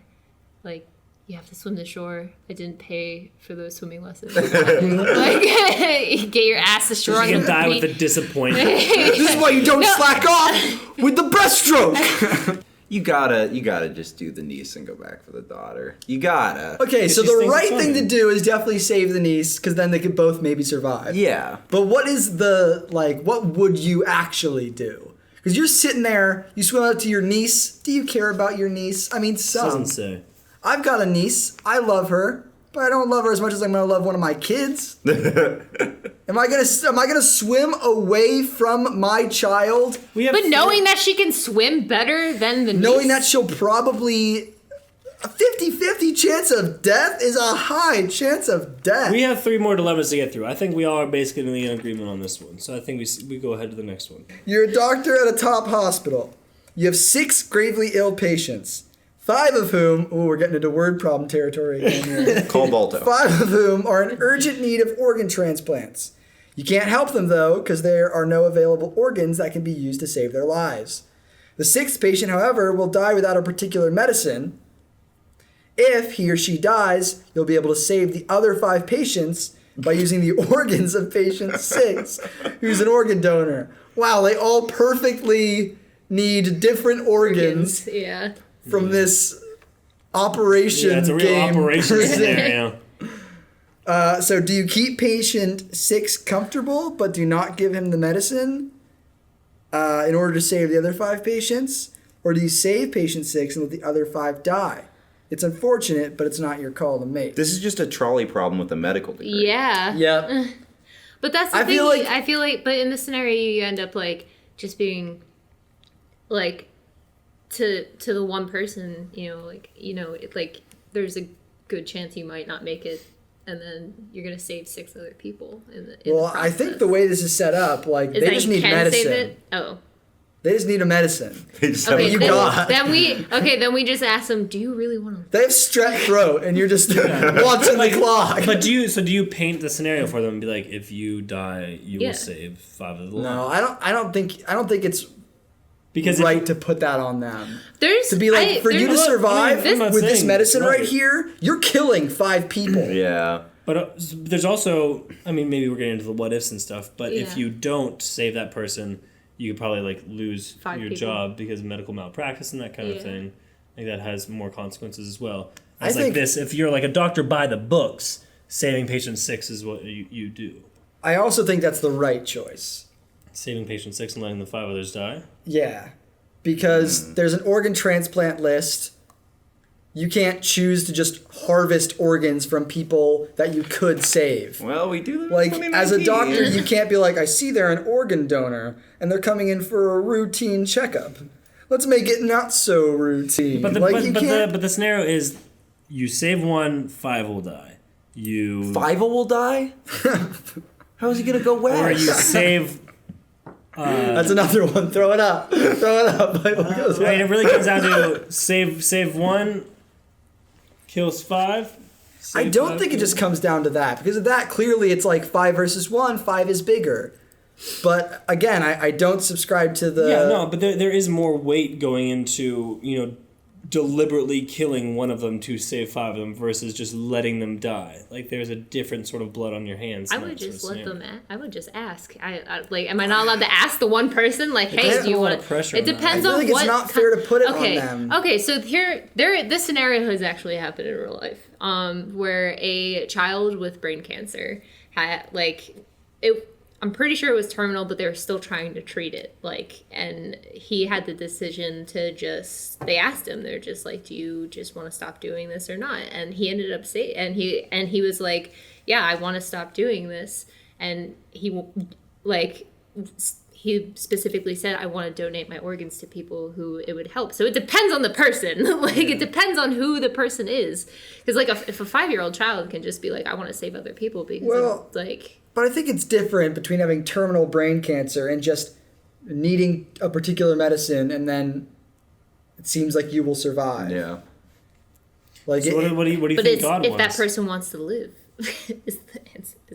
like, you have to swim the shore. I didn't pay for those swimming lessons. Like, get your ass to shore. She's on gonna die with the the disappointment. this is why you don't slack off with the breaststroke. You gotta just do the niece and go back for the daughter. You gotta. Okay, so she the stinks right at thing to swimming. do is definitely save the niece, because then they could both maybe survive. Yeah. But what is what would you actually do? Because you're sitting there, you swim up to your niece. Do you care about your niece? I mean, Doesn't some. say. I've got a niece. I love her, but I don't love her as much as I'm gonna love one of my kids. Am I gonna swim away from my child, But knowing that she can swim better than the knowing niece? that she'll probably a 50-50 chance of death is a high chance of death. We have 3 more dilemmas to get through. I think we all are basically in agreement on this one. So I think we go ahead to the next one. You're a doctor at a top hospital. You have 6 gravely ill patients. 5 of whom, we're getting into word problem territory again here. Call Balto. 5 of whom are in urgent need of organ transplants. You can't help them though, because there are no available organs that can be used to save their lives. The 6th patient, however, will die without a particular medicine. If he or she dies, you'll be able to save the other 5 patients by using the organs of patient 6, who's an organ donor. Wow, they all perfectly need different organs Yeah. from this operation Yeah, it's a real game. operation scenario. So do you keep patient 6 comfortable but do not give him the medicine in order to save the other 5 patients? Or do you save patient 6 and let the other 5 die? It's unfortunate, but it's not your call to make. This is just a trolley problem with a medical degree. Yeah. Yep. But that's the I thing. feel like- But in this scenario, you end up like just being like to the one person, like there's a good chance you might not make it, and then you're gonna save 6 other people. Well, I think the way this is set up, like, is they that just you need can medicine. save it. Oh. They just need a medicine. They just have Okay, a you then, got- then we just ask them, do you really want to? They have strep throat, and you're just watching the clock. But do you paint the scenario for them and be like, if you die, you Yeah. will save 5 of the No, lives? I don't think it's Because right to put that on them. There's To be like, for you to there's- survive I'm not with this saying medicine right right. here, you're killing 5 people. Yeah. But there's also, I mean, maybe we're getting into the what ifs and stuff, but if Yeah. you don't save that person, you could probably like lose 5 your people. job because of medical malpractice and that kind Yeah. of thing. Like that has more consequences as well. I As like think- this, if you're like a doctor by the books, saving patient 6 is what you do. I also think that's the right choice. Saving patient 6 and letting the 5 others die. Yeah. Because there's an organ transplant list. You can't choose to just harvest organs from people that you could save. Well, we do that. Like, as a doctor, you can't be like, I see they're an organ donor and they're coming in for a routine checkup. Let's make it not so routine. But the, like, but, you but, can't. the scenario is you save 1, 5 will die. You 5 will die? How is he gonna go or west? you save. That's another one. Throw it up. Throw it up. Bible goes I mean, well. it really comes down to save 1, kills 5. I save don't 5, think it kills just comes down to that. Because of that, clearly it's like 5 versus 1. 5 is bigger. But again, I don't subscribe to the. Yeah, no, but there is more weight going into, deliberately killing one of them to save 5 of them versus just letting them die. Like, there's a different sort of blood on your hands. I in would that sort just of let scenario. them. I would just ask. I like. Am I not allowed to ask the one person? Like, hey, There's do you a lot want? of pressure It on that. depends I feel on like it's what. not fair to put it okay. on them. Okay, so this scenario has actually happened in real life. Where a child with brain cancer had it. I'm pretty sure it was terminal, but they were still trying to treat it. And he had the decision to they asked him, they're just like, do you just want to stop doing this or not? And he ended up saying, and he was like, yeah, I want to stop doing this. And he specifically said, I want to donate my organs to people who it would help. So it depends on the person. It depends on who the person is. Because if a 5-year-old child can just be like, I want to save other people because Well, But I think it's different between having terminal brain cancer and just needing a particular medicine and then it seems like you will survive. Yeah. Like So what do you but think it's God if wants? that person wants to live is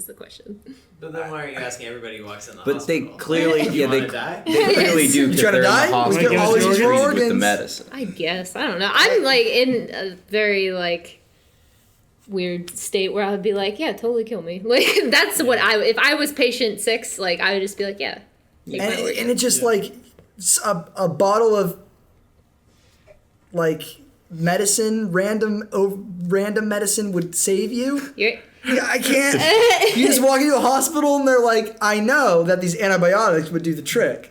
the question. But then why are you asking everybody who walks in the But hospital? they clearly, You yeah, they wanna die? clearly do. You 'Cause trying to they're in die? the Let's get hospital all these treated with organs. the medicine. I guess. I don't know. I'm in a very weird state where I would be like, yeah, totally kill me. That's what if I was patient 6, I would just be like, yeah. Take my organs. and it's just a bottle of medicine, random medicine would save you. You're- Yeah, I can't. You just walk into a hospital and they're like, I know that these antibiotics would do the trick.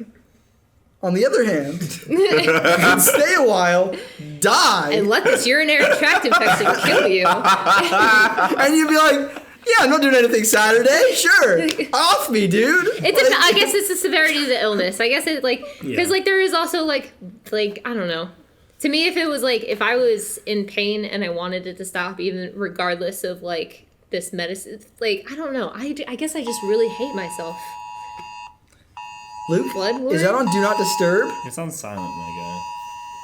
on the other hand, can stay a while, die, And let this urinary tract infection kill you. and you'd be like, yeah, I'm not doing anything Saturday. Sure, off me, dude. I guess it's the severity of the illness. I guess it because there is also like I don't know. To me, if it was if I was in pain and I wanted it to stop, even regardless of this medicine, I don't know. I guess I just really hate myself. Luke, Blood is that on Do Not Disturb? It's on silent, my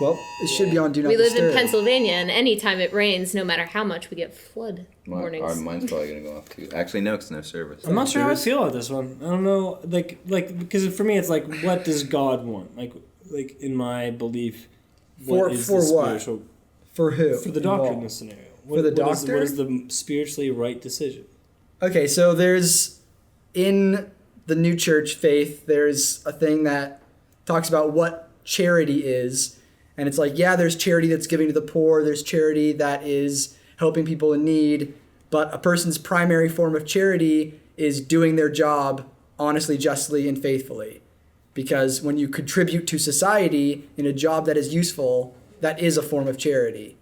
Well, it should be on Do Not We live Disturb. in Pennsylvania, and anytime it rains, no matter how much, we get flood warnings. Mine's probably gonna go off too. Actually, no, it's no service. guy. I'm not sure how I feel about this one. I don't know, because for me, it's what does God want? Like in my belief, For the what? spiritual For who? for the doctor in involved? this scenario? For the doctor? What is the spiritually right decision? Okay, so there's in the New Church faith, there's a thing that talks about what charity is. And it's there's charity that's giving to the poor, there's charity that is helping people in need, but a person's primary form of charity is doing their job honestly, justly, and faithfully. Because when you contribute to society in a job that is useful, that is a form of charity.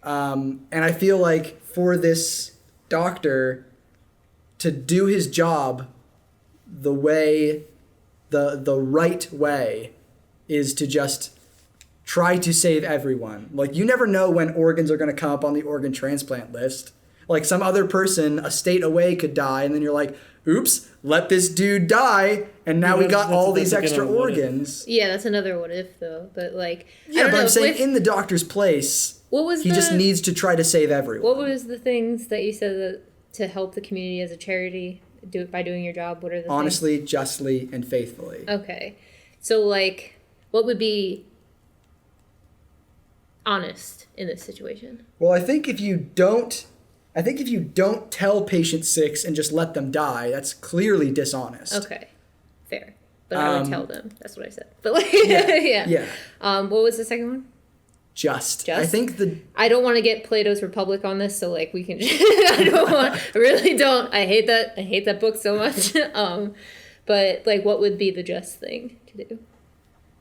And I feel like for this doctor to do his job the right way is to just try to save everyone. You never know when organs are going to come up on the organ transplant list. Some other person a state away could die, and then you're like, oops, let this dude die, and now we got all these extra organs. Yeah, that's another what if though. But I Yeah, don't but know, I'm saying in the doctor's place, he just needs to try to save everyone. What was the things that you said that to help the community as a charity? Do it by doing your job. What are the honestly, justly, and faithfully. Okay, so what would be honest in this situation? Well, I think if you don't tell patient 6 and just let them die, that's clearly dishonest. Okay, fair. But I would tell them. That's what I said. But yeah. What was the second one? Just. Just? I think I don't want to get Plato's Republic on this, so we can. I really don't. I hate that. I hate that book so much. But what would be the just thing to do?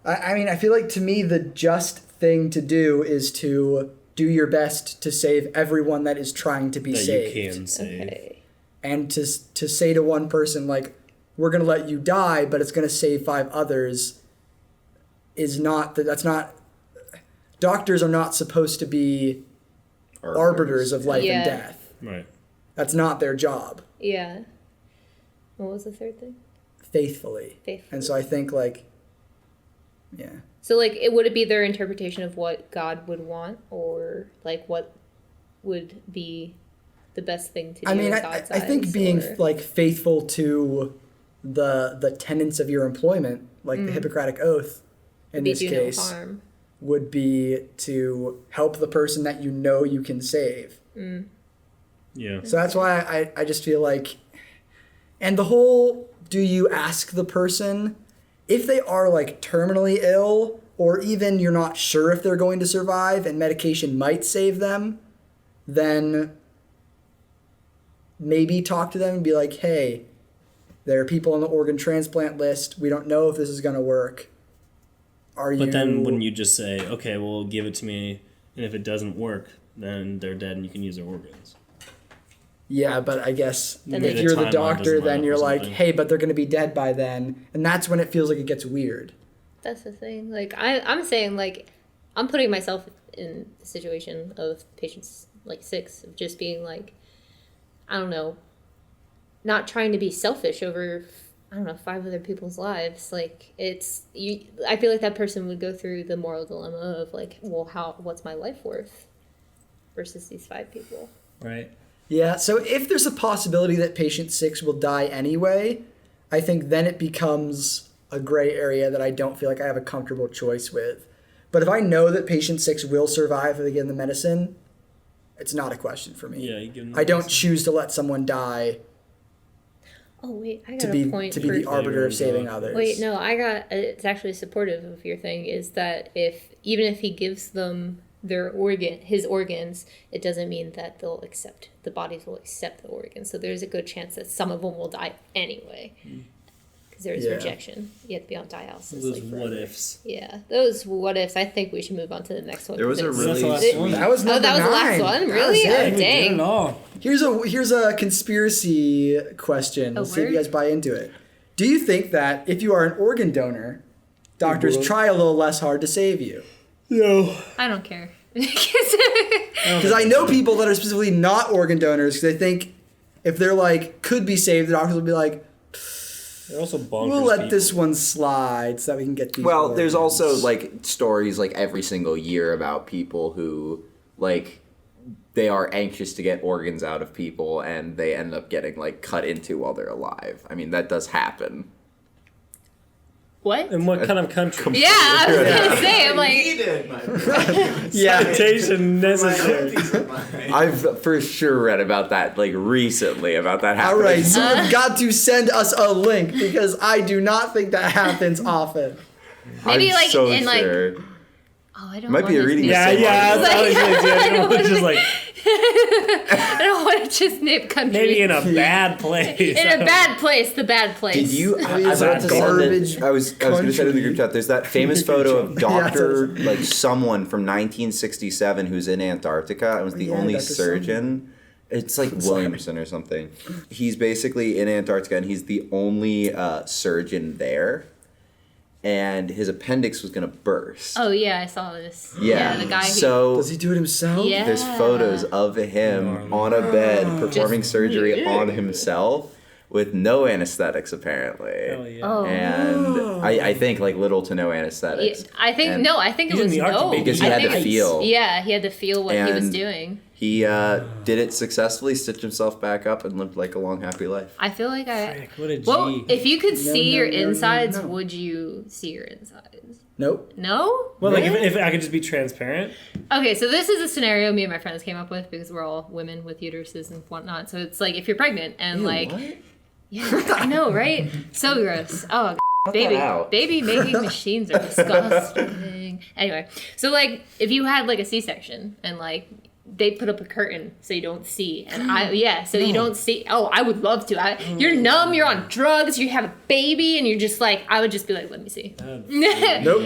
I feel like to me the just thing to do is to do your best to save everyone that is trying to be saved. You can save. Okay. And to say to one person we're going to let you die, but it's going to save 5 others is not that's not. Doctors are not supposed to be arbiters of life and death. Right. That's not their job. Yeah. What was the third thing? Faithfully. And so I think yeah. So would it be their interpretation of what God would want, or what would be the best thing to do? In God's I think eyes, being or? faithful to the tenets of your employment, the Hippocratic Oath, in this case, no harm. would be to help the person that you know you can save. Yeah. So that's why I just feel and the whole, do you ask the person if they are terminally ill, or even you're not sure if they're going to survive and medication might save them, then maybe talk to them and be hey, there are people on the organ transplant list. We don't know if this is going to work. But then wouldn't you just say, okay, well, give it to me, and if it doesn't work, then they're dead and you can use their organs? Yeah, but I guess Maybe if the you're the timeline doctor, doesn't line then up you're or like, something. hey, but they're going to be dead by then. And that's when it feels like it gets weird. That's the thing. I'm saying, I'm putting myself in the situation of patients 6, of just being I don't know, not trying to be selfish over, I don't know, 5 other people's lives. It's you. I feel like that person would go through the moral dilemma of what's my life worth versus these 5 people. Right. Yeah, so if there's a possibility that patient 6 will die anyway, I think then it becomes a gray area that I don't feel like I have a comfortable choice with. But if I know that patient 6 will survive if they give them the medicine, it's not a question for me. Yeah, you give them the I don't medicine. choose to let someone die Oh wait, I got to a be point. to be the for, arbiter of saving others. Wait, no, I got. It's actually supportive of your thing. Is that even if he gives them his organs, it doesn't mean that the bodies will accept the organs. So there's a good chance that some of them will die anyway. because there was Yeah. rejection. You had to be on dialysis. Those like, what forever. ifs. Yeah, those what ifs. I think we should move on to the next one. There was a 'cause really That's the last one. That was Oh, number that was the last 9. one? That Really? was it. Oh, We did dang. it all. Here's a conspiracy question. Let's see if you word? guys buy into it. Do you think that if you are an organ donor, doctors Well- try a little less hard to save you? No. I don't care. Because I know people that are specifically not organ donors because they think if they're like could be saved, the doctors will be like, They're also bonkers. we'll let people. this one slide so that we can get these. Well, there's organs." also like stories like every single year about people who like they are anxious to get organs out of people and they end up getting like cut into while they're alive. I mean, that does happen. What? In what kind of country? Yeah, I was gonna say. I'm like, Needed, my friend. yeah. Citation necessary. Peace of mind. I've for sure read about that like recently about that All happening. right, someone got to send us a link because I do not think that happens often. maybe I'm like so in like. sure. Oh, I don't. Might be want a reading to Yeah, Same yeah. article. I was really good. Just like I don't want to just name countries. maybe in a bad place. In a bad place, the bad place. Did you? I It's was about to send garbage it. I was going to send it in the group chat. There's that famous photo of Yeah, Doctor that's- like someone from 1967 who's in Antarctica and was the Yeah, only Dr. surgeon. It's like Williamson or something. He's basically in Antarctica and he's the only surgeon there. And his appendix was gonna burst. Oh yeah, I saw this. Yeah. the guy. So Does he do it himself? Yeah. there's photos of him on a bed performing Just- surgery on himself with no anesthetics apparently. Hell yeah. Oh. And I think like little to no anesthetics. Yeah, I think And no. I think it He's in was the Arctic, no. baby. Because he I had to think- feel. Yeah, he had to feel what he was And- doing. He did it successfully, stitched himself back up, and lived like a long, happy life. I feel like Frick, what a G. Well, if you could No, see no, your no, no, insides, no. would you see your insides? Nope. No. well, like Really? if I could just be transparent. Okay, so this is a scenario me and my friends came up with because we're all women with uteruses and whatnot. So it's like if you're pregnant and like, yeah, I know, right? So gross. Oh, baby, out. baby making machines are disgusting. Anyway, so like if you had like a C-section and like they put up a curtain so you don't see, and you don't see. Oh, I would love to. You're numb. You're on drugs. You have a baby, and you're just like, I would just be like, let me see. Nope.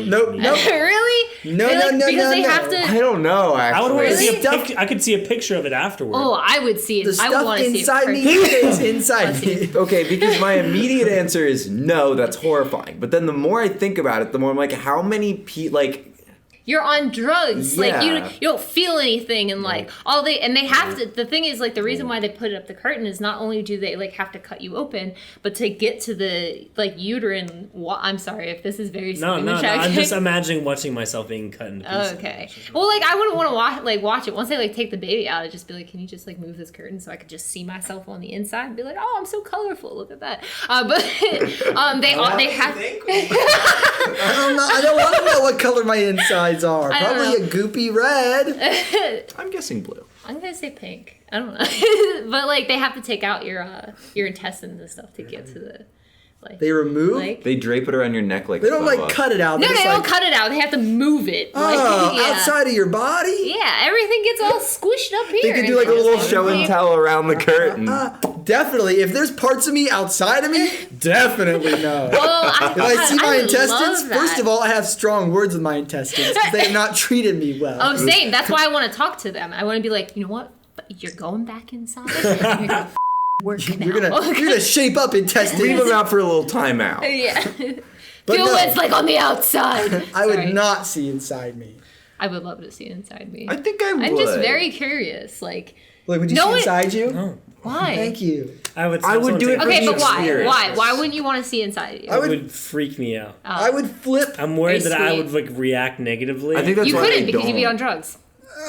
Nope. Nope. Really? No, They're no, like- no, because no, they no. have to. I don't know, I would want to actually. see a Stuff- picture. I could see a picture of it afterward. Oh, I would see it. The I would stuff want to see it. inside me first. stays inside Let's see. me. Okay, because my immediate answer is no, that's horrifying. But then the more I think about it, the more I'm like, how many You're on drugs. Like Yeah. you don't feel anything, and like they have to. The thing is, like the reason why they put up the curtain is not only do they like have to cut you open, but to get to the like uterine. I'm sorry if this is very no, squeamish. I'm okay? just imagining watching myself being cut into pieces. Okay. Well, like I wouldn't want to watch it. Once they like take the baby out, I'd just be like, can you just like move this curtain so I could just see myself on the inside and be like, oh, I'm so colorful. Look at that. But they have. I don't know. I don't want to know what color my insides are. I don't Probably a goopy red. I'm guessing blue. I'm gonna say pink. I don't know, but like they have to take out your intestines and stuff to get to the like. They remove. like They drape it around your neck like They don't Bubba. like cut it out. no, They they just, don't like, cut it out. They have to move it. Oh, yeah. outside of your body. Yeah, everything gets all squished up here. They could and do like a then little just, show and tell around the curtain. Definitely. If there's parts of me outside of me, definitely no. Oh, If I see my intestines, love that. first of all, I have strong words with my intestines because they have not treated me well. Oh, same. That's why I want to talk to them. I want to be like, you know what? You're going back inside. And you're gonna work now. You're gonna shape up intestines. Leave them out for a little timeout. Yeah. But Feel no. what it's like on the outside. I would Sorry. not see inside me. I would love to see inside me. I think I would. I'm just very curious. Like, Like, would you No, see it- inside you? No. why? Thank you. I would. I would do it for Okay, the but why? experience. Why wouldn't you want to see inside you? I It would- would freak me out. I would flip. I'm worried Very that I sweet. would like react negatively. I think that's You why couldn't they because you'd be don't. on drugs.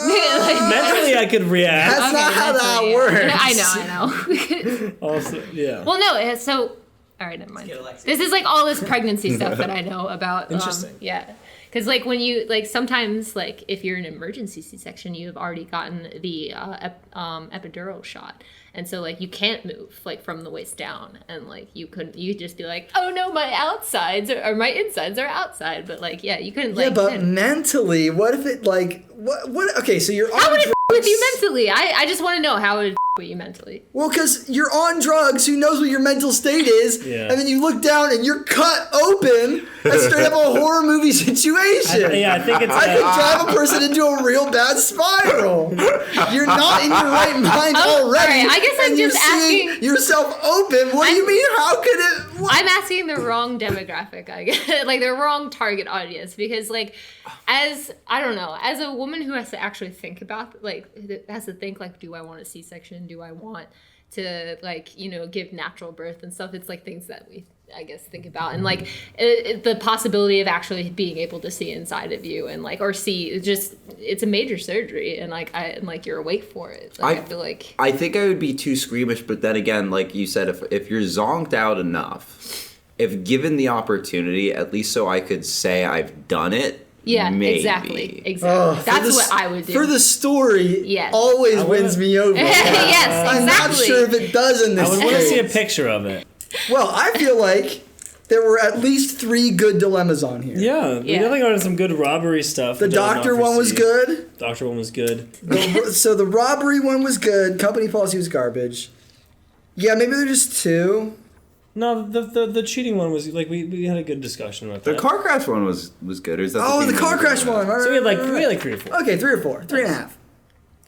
mentally I could react. That's not how that mentally, works. I know. Also, yeah. Well, no. So, all right, never mind. Get Alexia. This is like all this pregnancy stuff that I know about. Interesting. Yeah. Because like when you like sometimes like if you're in an emergency C-section, you have already gotten the epidural shot, and so like you can't move like from the waist down, and like you just be like, oh no, my outsides or my insides are outside, but like yeah, you couldn't like. Yeah, but couldn't- mentally, what if it like what? Okay, so you're how on would it drugs. with you mentally? I just want to know how it would with you mentally. Well, because you're on drugs, who knows what your mental state is, Yeah. and then you look down and you're cut open. That's straight up a horror movie situation. I think it's. I could drive a person into a real bad spiral. You're not in your right mind already. all right, I guess I'm and you're just seeing asking- yourself open. What do you mean? How could it? What? I'm asking the wrong demographic, I guess. Like, the wrong target audience. Because, like, as a woman who has to actually think about, like, has to think, like, do I want a C-section? Do I want to, like, give natural birth and stuff? It's, like, things that we, I guess, think about. And, like, the possibility of actually being able to see inside of you and, like, or see, it's a major surgery. And, like, you're awake for it. Like, I feel like... I think I would be too squeamish, but then again, like you said, if you're zonked out enough, if given the opportunity, at least so I could say I've done it, Yeah, maybe. exactly. For That's the- what I would do. For the story, Yes. always wins me over. Yes, I'm not exactly. sure if it does in I this would want to see a case. picture of it. Well, I feel like there were at least 3 good dilemmas on here. Yeah, we Yeah. definitely got into some good robbery stuff. The which I did not doctor one was foresee. good. Doctor one was good. So the robbery one was good. Company policy was garbage. Yeah, maybe they're just 2. No, the cheating one was like we had a good discussion about The that. car crash one was good. Or is that Oh, thing the that car you're crash talking one. about? All right, So we had like all we right. had like 3 or 4. Okay, 3 or 4. 3.5.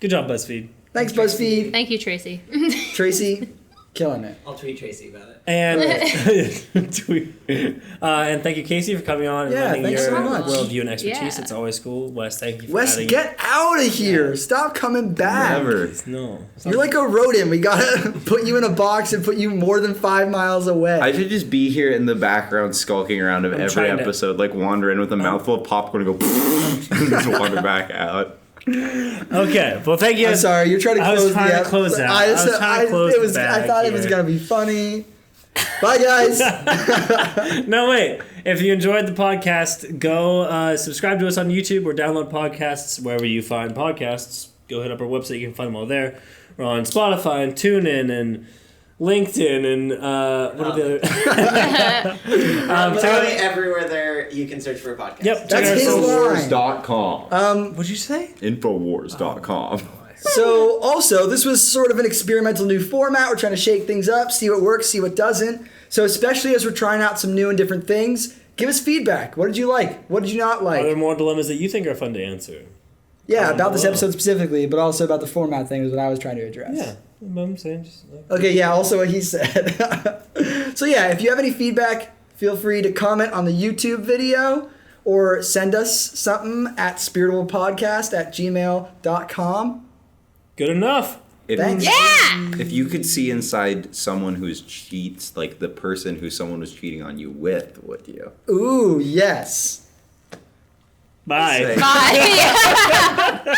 Good job, BuzzFeed. Thanks, BuzzFeed. Thank you, Tracy. Tracy, killing it. I'll tweet Tracy about it. And and thank you, Casey, for coming on and Yeah, lending thanks your so much. worldview and expertise. Yeah. It's always cool. Wes, thank you for Wes, adding. get out of here. Stop coming back. Never. No. You're like a rodent. We gotta put you in a box and put you more than 5 miles away. I should just be here in the background, skulking around of every trying to- episode, like wander in with a mouthful of popcorn and go, and just wander back out. Okay. Well, thank you. I'm sorry, you're trying to I close was trying the to ep- close out. I was trying to close it was, the I bag thought it was here. gonna be funny. Bye, guys. No, wait. If you enjoyed the podcast, go subscribe to us on YouTube or download podcasts wherever you find podcasts. Go hit up our website. You can find them all there. We're on Spotify and TuneIn and LinkedIn and what are the other? Literally everywhere there you can search for a podcast. Yep. That's check his out our line. Infowars.com. What'd you say? Infowars.com. So, also, this was sort of an experimental new format. We're trying to shake things up, see what works, see what doesn't. So, especially as we're trying out some new and different things, give us feedback. What did you like? What did you not Are there like? more dilemmas that you think are fun to answer? Yeah, about this below. episode specifically, but also about the format thing is what I was trying to address. Yeah. I'm saying just. Okay, yeah, also what he said. So, yeah, if you have any feedback, feel free to comment on the YouTube video or send us something at spiritablepodcast@gmail.com. Good enough. Thanks. If you could see inside someone who's cheats, like the person who someone was cheating on you with, would you? Ooh, yes. Bye. Say- Bye.